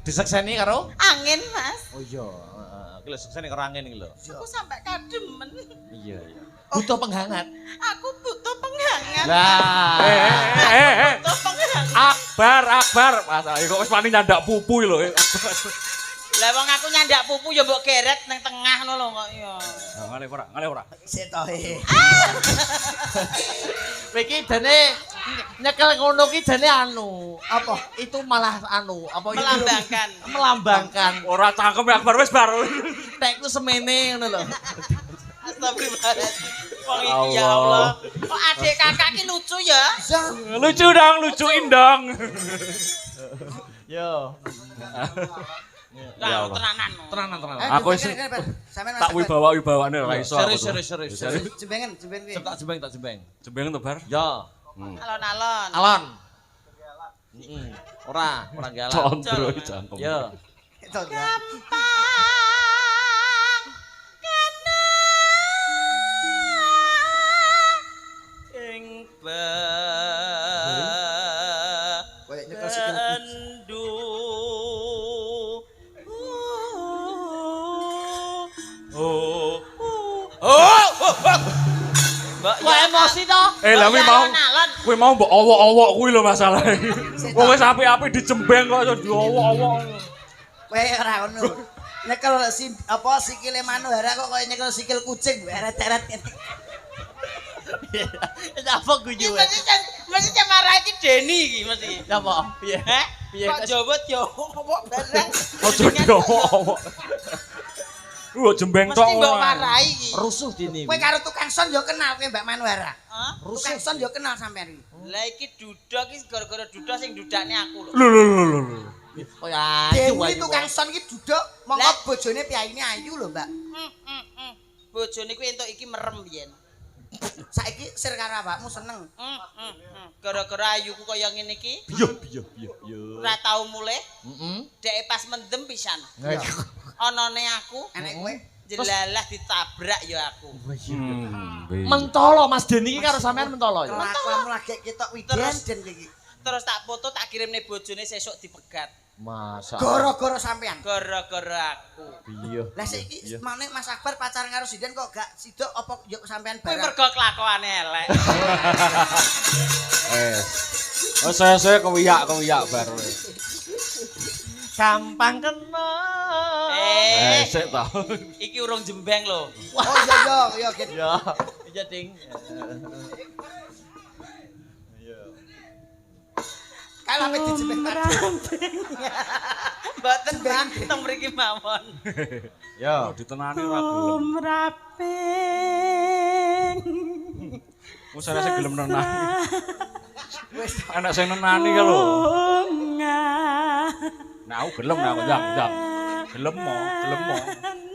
Disekseni karo? angin Mas. Oh iya, iki lho sekseni karo angin iki lho. Aku sampai kademen. Iya, iya. Butuh penghangat. Aku butuh penghangat. Lah. Butuh penghangat. Akbar. Masalah kok wis wani nyandak pupu lho. Lah wong aku nyandak pupu ya mbok geret nang tengah ngono lho kok ya. Ngale ora. Setohe. Kowe iki dene nyekel ngono ki dene anu, Apa? itu malah anu, apa itu? Melambangkan. Melambangkan. Ora cangkem ya Akbar wis bar. Tek ku semene ngono lho. Astagfirullahaladzim. Wong iki ya Allah. Kok adik kakak ki lucu ya? Lucu dong, lucuin dong. Yo. Lah tenanan. Tenanan. Aku wis tak wibawa-wibawane ora iso. Serius. Jembengan kuwi. Tak jembeng. Jembeng to bar? Yo. Alon-alon. Alon. Ora galan. Condro cangkem. Yo. Itu ya. Gampang kena ing Koyo nyekel sikil. bandu Mbak Kok emosi to? Lah alon-alon. kuwi mau mbok owok-owok kuwi lho masalahe. Wong wis apik-apik dijembeng kok iso diowok-owok. Kowe ora ngono. Nyekel sikile Manuhara kok koyo nyekel sikil kucing eret-eret ngene. Apa Iki guyu? mesti cemara iki Deni iki mesti. Apa? Piye? Heh? Piye? Kok jawet yo kok barang. Ojo diowok-owok. Lu jembeng tok. Mesti mbok marai iki. Rusuh dini. Kowe karo tukang son yo kenal kowe Mbak Manuhara. Hah? Tukang son yo kenal sampean iki. Lah iki duda iki gara-gara duda sing dudakne aku lho. Lho. Oh ya, ayu Dewi ayu. tukang son iki duduk mongko bojone piyaine ayu lho Mbak. Bojone kuwi entuk iki merem biyen. Saiki sir karo awakmu seneng. Gara-gara ayuku kaya ngene iki Piye. ora tau mulih, Heeh. dek pas mendem pisan. Anane aku Enek kowe. jelalah ditabrak ya aku. Mentolo Mas Deni iki karo sampean mentolo ya. Kelakuanmu lagi ketok widen den iki. Terus tak foto tak kirimne bojone sesuk dipegat. Masa. Gara-gara sampean. Gara-gara aku. Iya. Lah saiki mane Mas Akbar pacaran karo Sinden kok gak sidok apa yo sampean Kuwi bareng. mergo kelakuane elek. Oh saya kewiyak bar. Gampang kena. Sik ta. Iki urung jembeng lho. Oh iya gitu. Ya. Iya ding. Kalau ape dijebek Mboten Pak, teng mriki mawon. Ya. Ditenani ora gelem. Raping. Wis ana sing gelem nenani. Wis Anak sing nenani ka lho. Nah, aku gelem nah, jang. Gelem mo.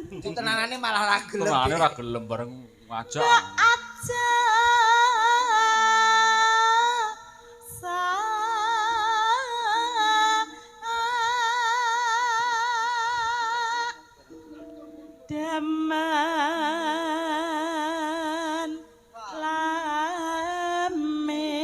ditenanane malah ra gelem. Tenane ora gelem bareng ngajak. Aja daman lame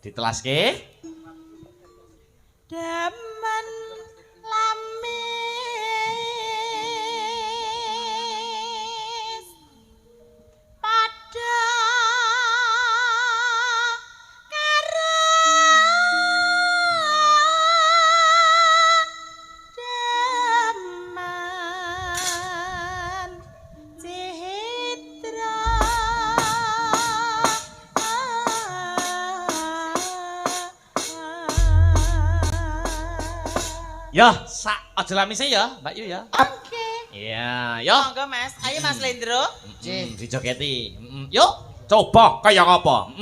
Ditelaske. daman lame pada karo daman citra Ya, sak aja lamise ya, Mbak Yu ya. Oke. Iya, yo. Monggo Mas, ayo Mas Lendro. Dijogeti. Yuk, coba kaya apa?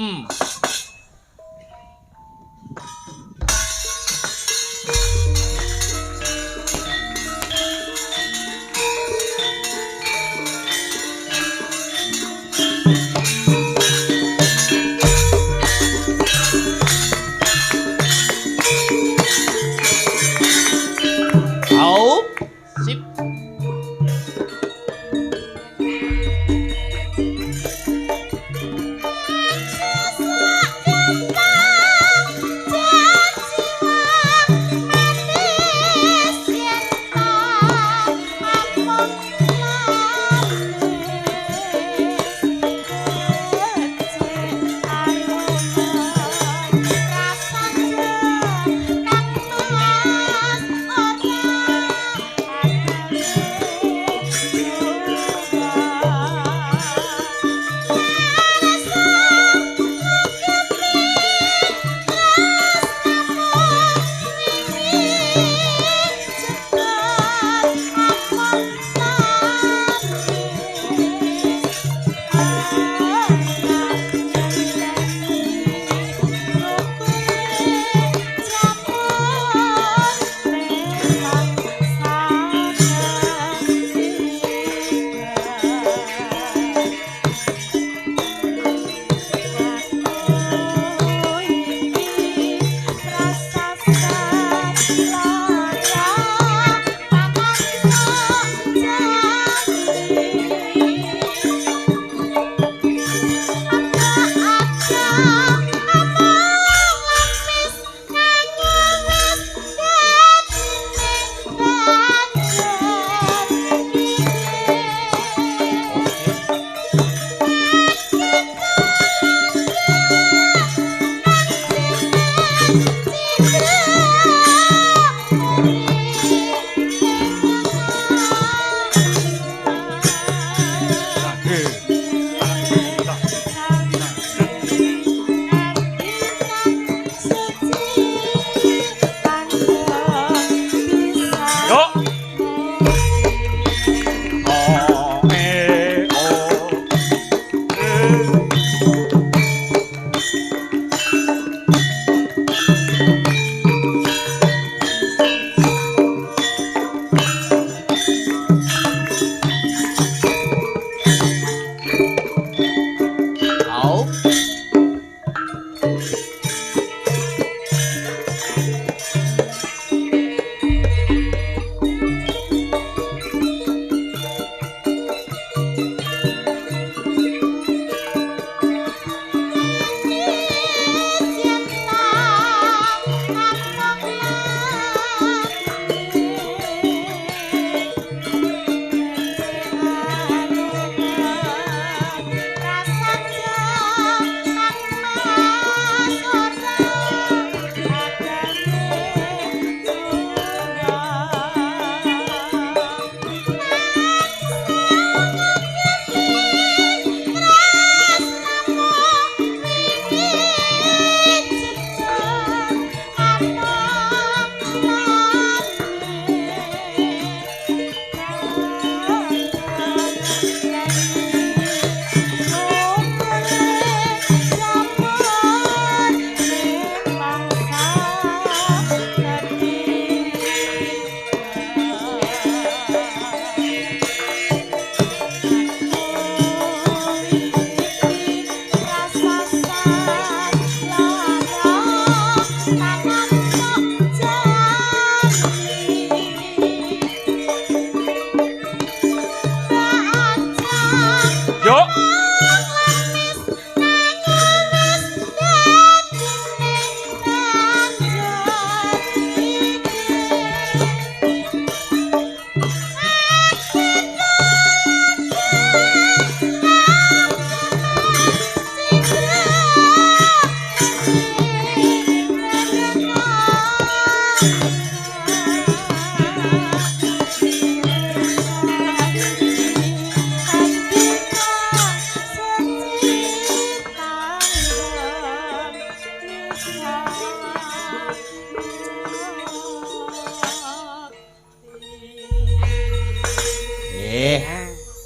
Au. Sip.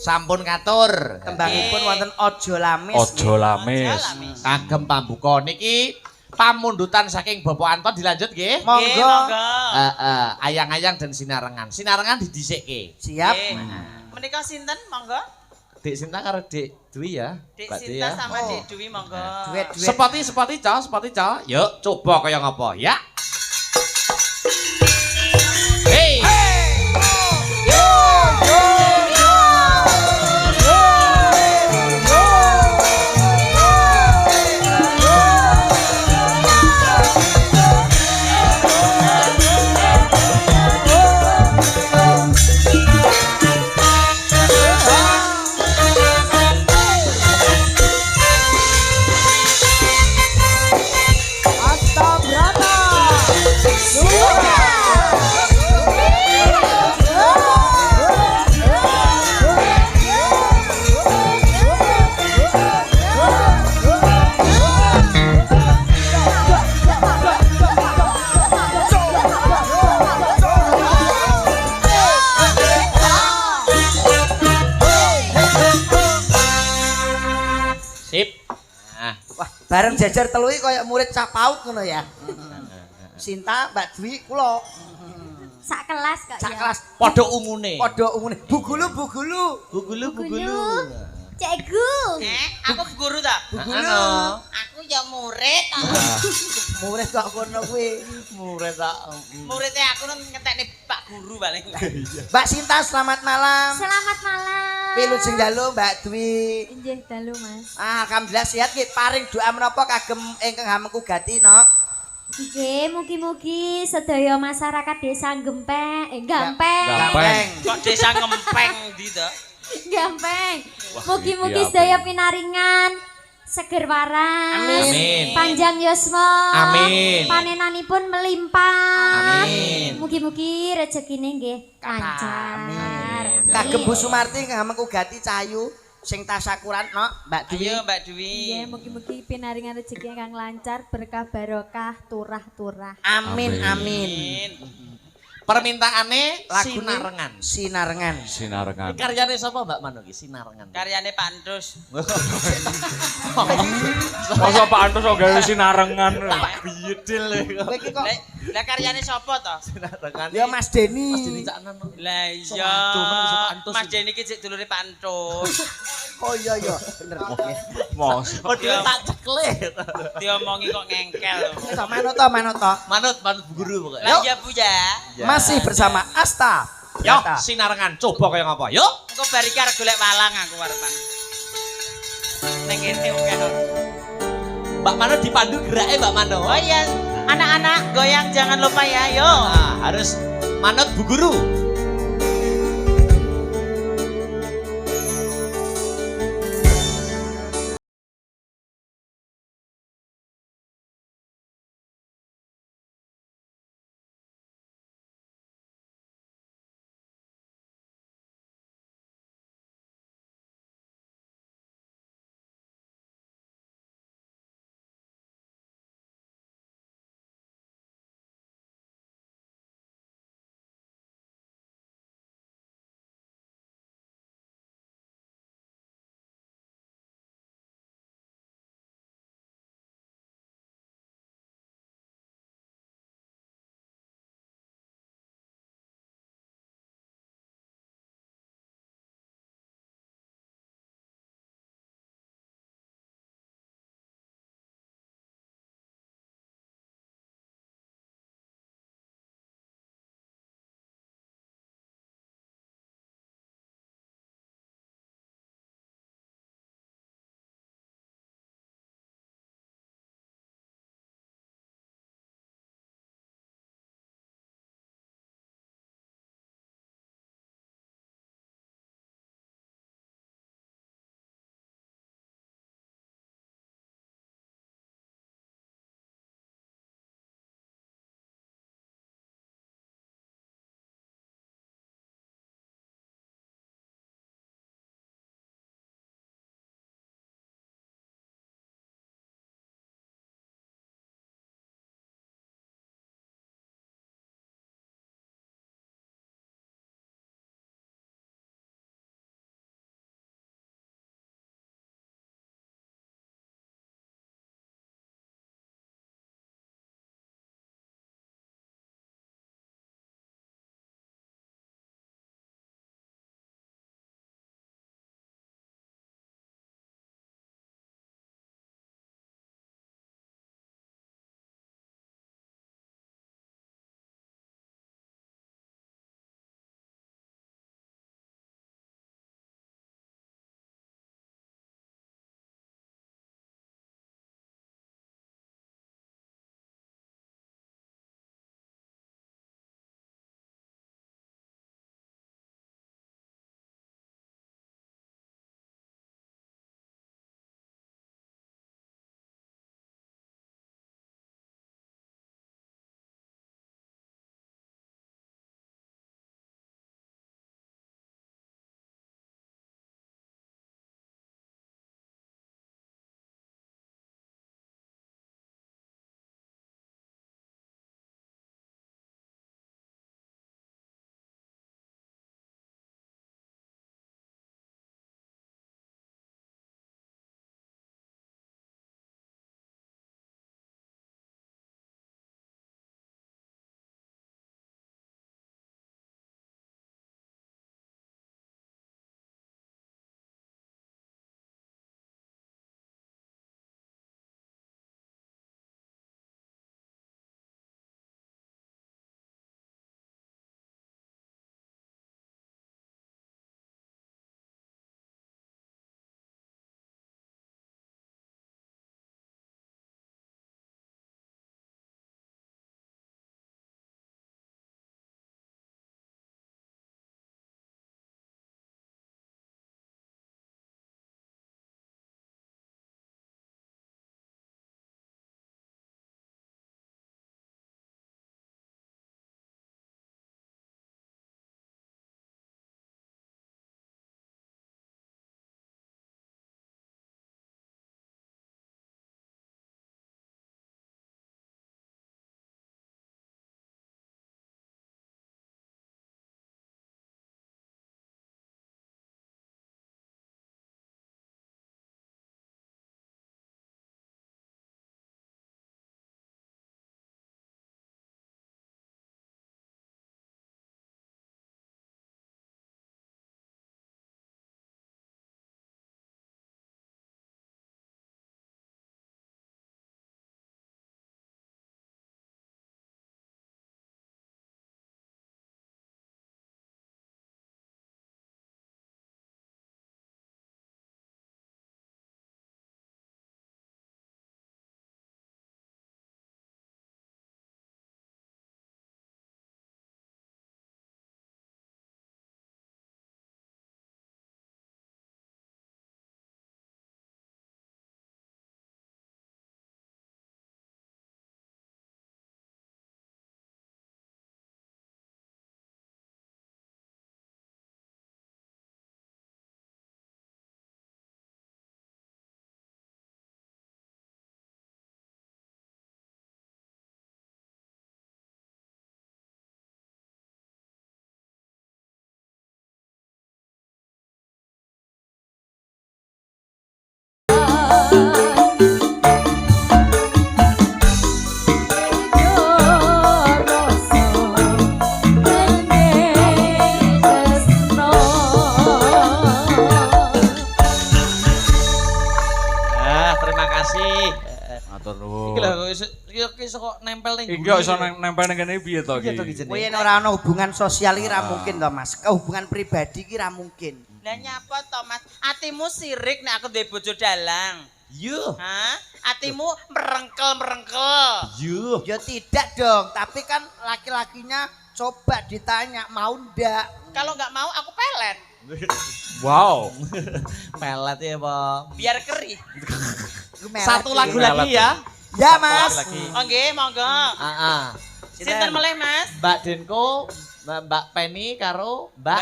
Sampun katur. Kembangipun wonten Aja Lamis. Aja lamis. Kagem pambuka niki pamundutan saking Bapak Anton dilanjut nggih. Monggo. Ayang-ayang dan sinarengan. Sinarengan didhisikake. Siap. Menika sinten monggo? Dik Sinta karo Dik Dwi ya. Dek Mbak Dwi Sinta ya. sama Dek Dwi monggo. Duet-duet. Sepati co. Yuk coba kaya ngapa ya. Hey. Sip. Nah, Wah, bareng jajar telu iki kaya murid cah PAUD ngono ya. Sinta, Mbak Dwi, kula Sak kelas kok sak ya. kelas padha ungune. padha umune. Bugulu. Bugulu. Cikgu. Aku guru ta? Bugulu. Aku ya murid. Murid kok kono kuwi. Murid tak. Muridnya aku ngetekne Pak Guru paling. Mbak Sinta, selamat malam. Selamat malam. Wilujeng dalu Mbak Dwi. Injih dalu Mas. Alhamdulillah sehat nggih. Paring doa menapa kagem ingkang hamengku gati no. Nggih, mugi-mugi sedaya masyarakat desa Gampeng. Gampeng. Kok desa ngempeng ndi to? Gampeng. Wah, Mugi-mugi iki sedaya pinaringan seger waras. Amin. Panjang yuswa. Amin. Panenanipun melimpah. Amin. Mugi-mugi rezekine nggih lancar. Amin. Kagem Bu Sumarti ingkang hamengku gati cahayu sing tasakuran no Mbak Dwi. Ayo Mbak Dwi. Nggih, mugi-mugi pinaringan rezeki ingkang lancar, berkah barokah, turah-turah. Amin amin. Amin. Permintaane Lagune sinarengan. Sinarengan. Sinarengan. Karyane sapa Mbak Manu iki sinarengan? Karyane Pak Andus. Masa Pak Antus kok gawe sinarengan. Bidil Kowe iki kok Lah karyane sapa to? sinarengan. ya Mas Deni. Mas Dini Caknan. Lah Sok iya. aduh, men iso Pak Antus Mas iki. Deni ki sik dulure Pak Antus. Oh iya bener. Mos. Padha tak ceklet. Diomongi kok ngengkel. Wis manut to. Manut guru pokoknya. Lah iya Bu ya. Masih bersama Asta. Yo, Yata. sinarengan coba kaya ngapa? Yuk. Engko bar iki arep golek walang aku arepan. Ning kene oke. Mbak Manu dipandu gerake Mbak Manu. Oh iya, anak-anak goyang jangan lupa ya. Yo. Nah, harus manut Bu Guru. terima kasih. Matur Iki lho nuwun. iso kok nempel ning Iki kok iso nempel ning kene piye to Iya to iki? iki Kuwi jenenge. yen ora ana hubungan sosial iki ra mungkin to Mas. Hubungan pribadi iki ra mungkin. Lah nyapa to Mas? Atimu sirik nek aku duwe bojo dalang. Yuh. Hah? Atimu merengkel-merengkel. Yuh. Ya tidak dong, tapi kan laki-lakinya coba ditanya mau ndak. Kalau nggak mau aku pelet. Wow. Pelet ya, Pak. Biar keri. Satu lagu lagi ya. Ya Mas. Oh nggih, monggo. Ah, Sinten meleh Mas? Mbak Denko, Mbak Penny karo Mbak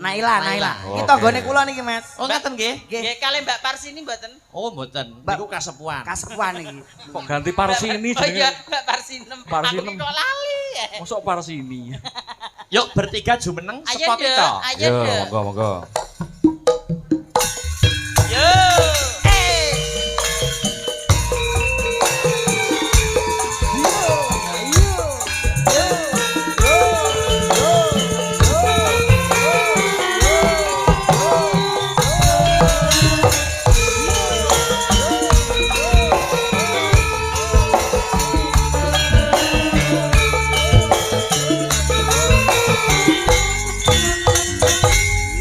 Naila. Oke. Iki tanggane kula niki Mas. Oh, ngaten nggih. Nggih, kali Mbak Parsini mboten? Oh, mboten. Mbak- Niku kasepuan. Kasepuan iki. Kok ganti Parsini Oh iya, jenenge? Mbak Parsinem. Parsinem. Aku kok lali. Mosok Parsini. Yuk bertiga jumeneng Ayo spot deh, itu. ayo Yo, deh. monggo. Yo.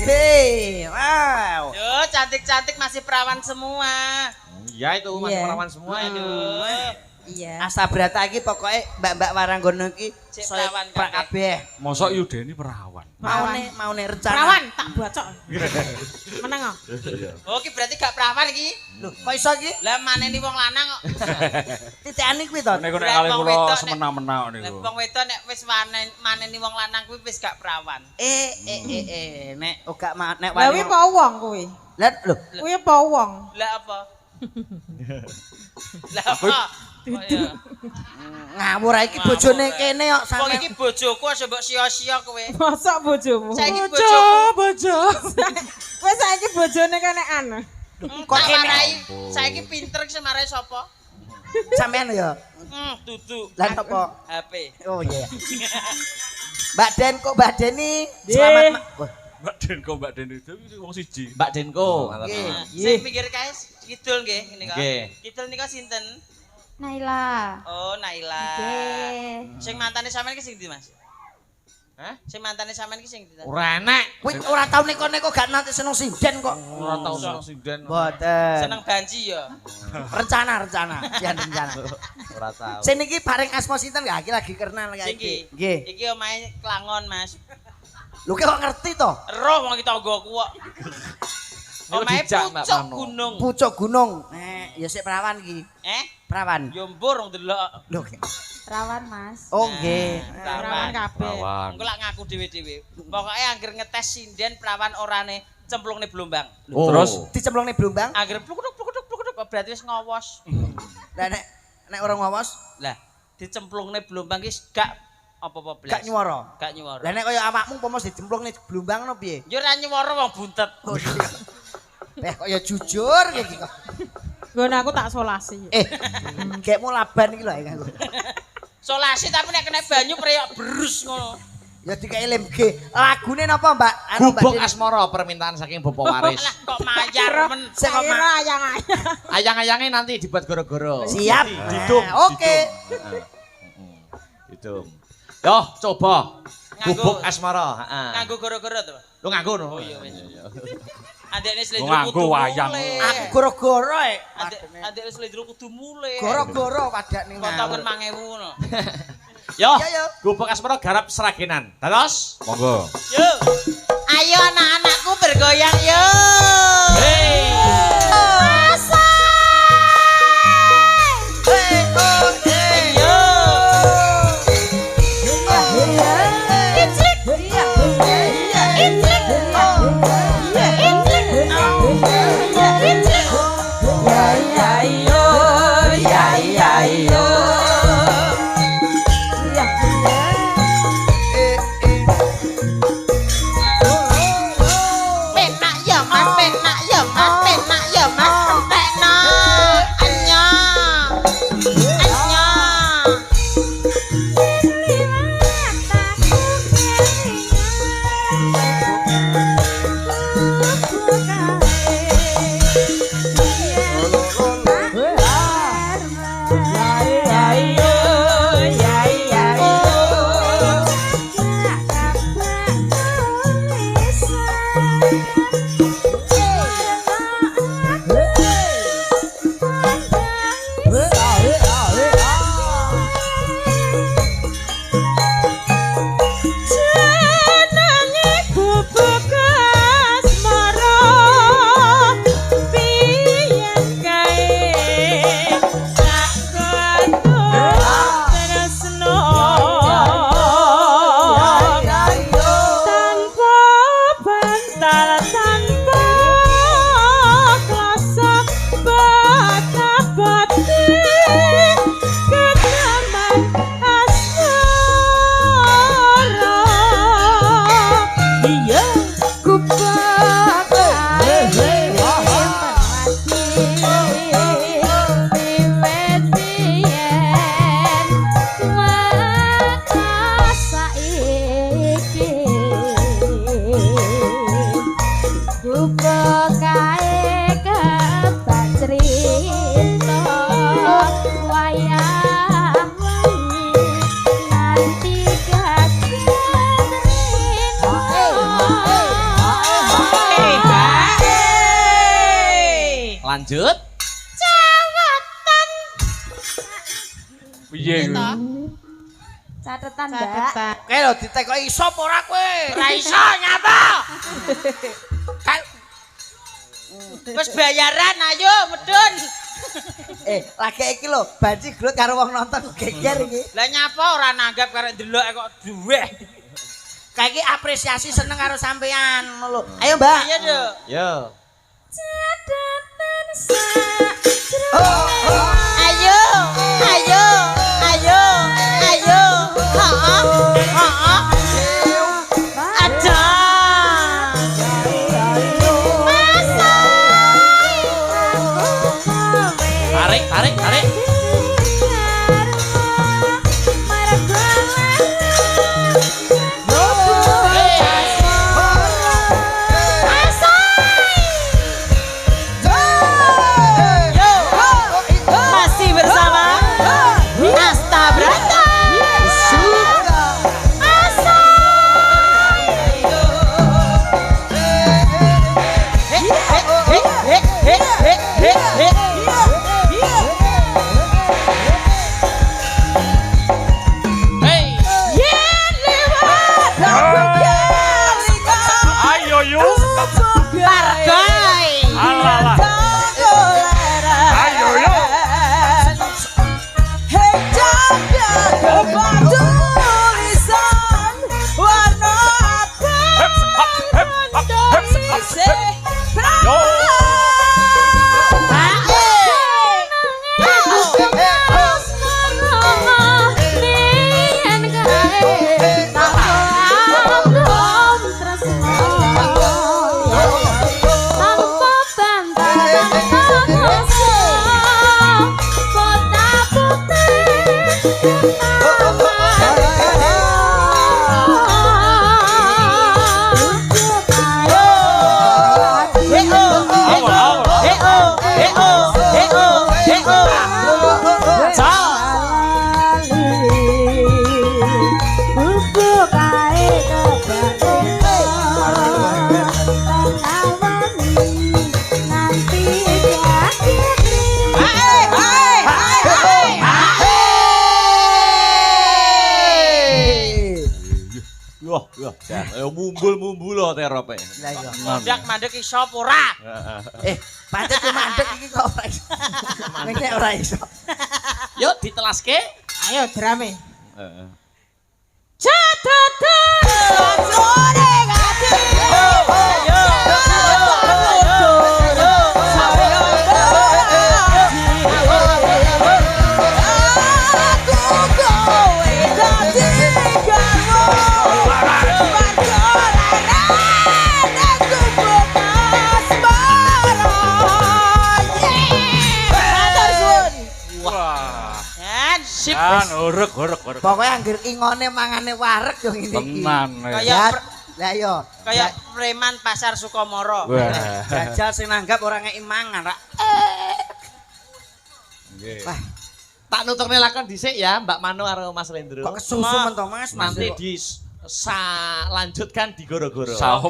Hei, wow. Yo, cantik-cantik masih perawan semua. Iya itu masih Iya. perawan semua itu. Iya. Astabrata iki pokoke mbak-mbak waranggono iki Cek saya perawan prak kabeh. Mosok Yudeni perawan. Maune rencana. Perawan tak bocok. Meneng kok. Oh, ki berarti gak perawan iki. Lho, kok iso iki? Lah maneni wong lanang kok. Titikane kuwi to. Nek nek Lah, kali wong kula wedok nek- semena-mena Lah niku. wong wedok nek wis maneni wong lanang kuwi wis gak perawan. Nek gak nek Lah kuwi apa wong kuwi? Lah lho, Kuwi apa wong? Lah apa? Lah apa? Oh, iya. ngawur ae iki bojone kene kok Wong sampe. iki bojoku aja mbok sia-sia kowe. Mosok bojomu. Saiki bojoku bojo. Wis saiki bojone kenekan. kok kene saiki pinter ki semarai sapa? Sampean ya. Dudu. Lah apa? HP. Oh iya. Mbak Den kok Mbak Deni Nggih. selamat Wah, Mbak Den itu wong siji. Mbak Denko. nggih. Sing pinggir kae kidul nggih ngene kok. Nggih. Kidul nika sinten? Naila. Oh, Naila. Nggih. Sing mantane sampean ki sing ndi, Mas? Hah? Sing mantane sampean ki sing ndi? Ora enek. Kuwi ora tau neko-neko gak nanti seneng sinden kok. Ora tau seneng sinden. Mboten. Seneng banji ya. Rencana, jan rencana. Ora tau. Sing niki bareng asma sinten gak iki lagi kenal Sing kayak iki. iki. Nggih. Iki omahe Klangon, Mas. Lho kok ngerti to? Roh wong iki tanggoku kok. Niku Omahe dijak, Mbak pucuk Mano. gunung. Pucuk gunung. Ya sik perawan iki. Perawan. Yo mbur wong delok. Lho. Perawan, Mas. Oh nggih. Perawan kabeh. Perawan. Engko lak ngaku dhewe-dhewe. Pokoke angger ngetes sinden perawan orane cemplungne blombang. Oh. Terus Dicemplungne blombang. Angger plukuduk berarti wis ngowos. Lah nek ora ngawas Lah, dicemplungne blombang ki gak apa-apa blas. gak nyuwara. Gak nyuwara. Lah nek kaya awakmu umpama dicemplungne blombang ngono piye? Yo ora nyuwara wong buntet. Oh iya. Kaya jujur iki kok. Nggon aku tak solasi. Gekmu laban iki lho aku. Solasi tapi nek kena banyu preyok berus ngono. Ya dikai lem G. Lagune napa, Mbak? Anu, Mbak Gubuk Deni. asmara permintaan saking Bapak Waris. Alah kok mayar men. Sing kok Kira ma- ayang-ayang. Ayang-ayangnya nanti dibuat goro-goro. Siap. Didum. Nah, Oke. Didum. Yo, coba. Nganggo. Gubuk asmara, heeh. Nganggo goro-goro to. Lu nganggo no. Oh iya wis. Adekne slendro nganggo kudu wayang. mulai. Aku goro-goro e. Adekne slendro kudu mulai. Goro-goro padakne Potongan ngawur. 5.000 ngono. Yo, Yo, yo. gubuk asmara garap seragenan. Terus? monggo. Yo. Ayo anak-anakku bergoyang yo. Hey. Hey, oh, hey. Yo. Penak ya Mas, penak ya Mas, lanjut. Piye kuwi? Catetan, Mbak. Catetan. Oke lho ditekoki sop ora kowe? Ora iso nyapa. Wis bayaran ayo medun. Lagi iki lho, banci glut karo wong nonton geger iki. Lah nyapa ora nanggap karek ndelok kok duwe. Kayak iki apresiasi seneng karo sampean ngono lho. Ayo, Mbak. Ayo, Duk. Yo. Catetan sak Ayo, ayo, ayo, ayo. Heeh. Ada. Tarik, tarik, tarik. Masih bersama Asta Brata. Hey. Ayo yuk. Pargoy. Alalah. Ayo yuk. Hep, hap, hep, hap, hep, hap, hep. Yo. Wah, wah, jan. Ayo mumbul-mumbul lo terope. Lah iya. Mandak mandek iso apa ora? Pancet yo mandek iki kok ora iso. Nek ora iso. Yuk ditelaske. Ayo drame. Heeh. Wah. Dan sip. Kan urek. Pokoke anggere ingone mangane wareg yo ngene iki. Tenan. Kayak Lah iya. kayak preman pasar Sukomoro. Wah. Jajal sing nanggap ora ngeki mangan, Rak. Nggih. Wah, Tak nuturne lakon dhisik ya, Mbak Mano karo Mas Rendro. kok kesusu men to, Mas? Nanti lanjutkan di goro-goro. Saopo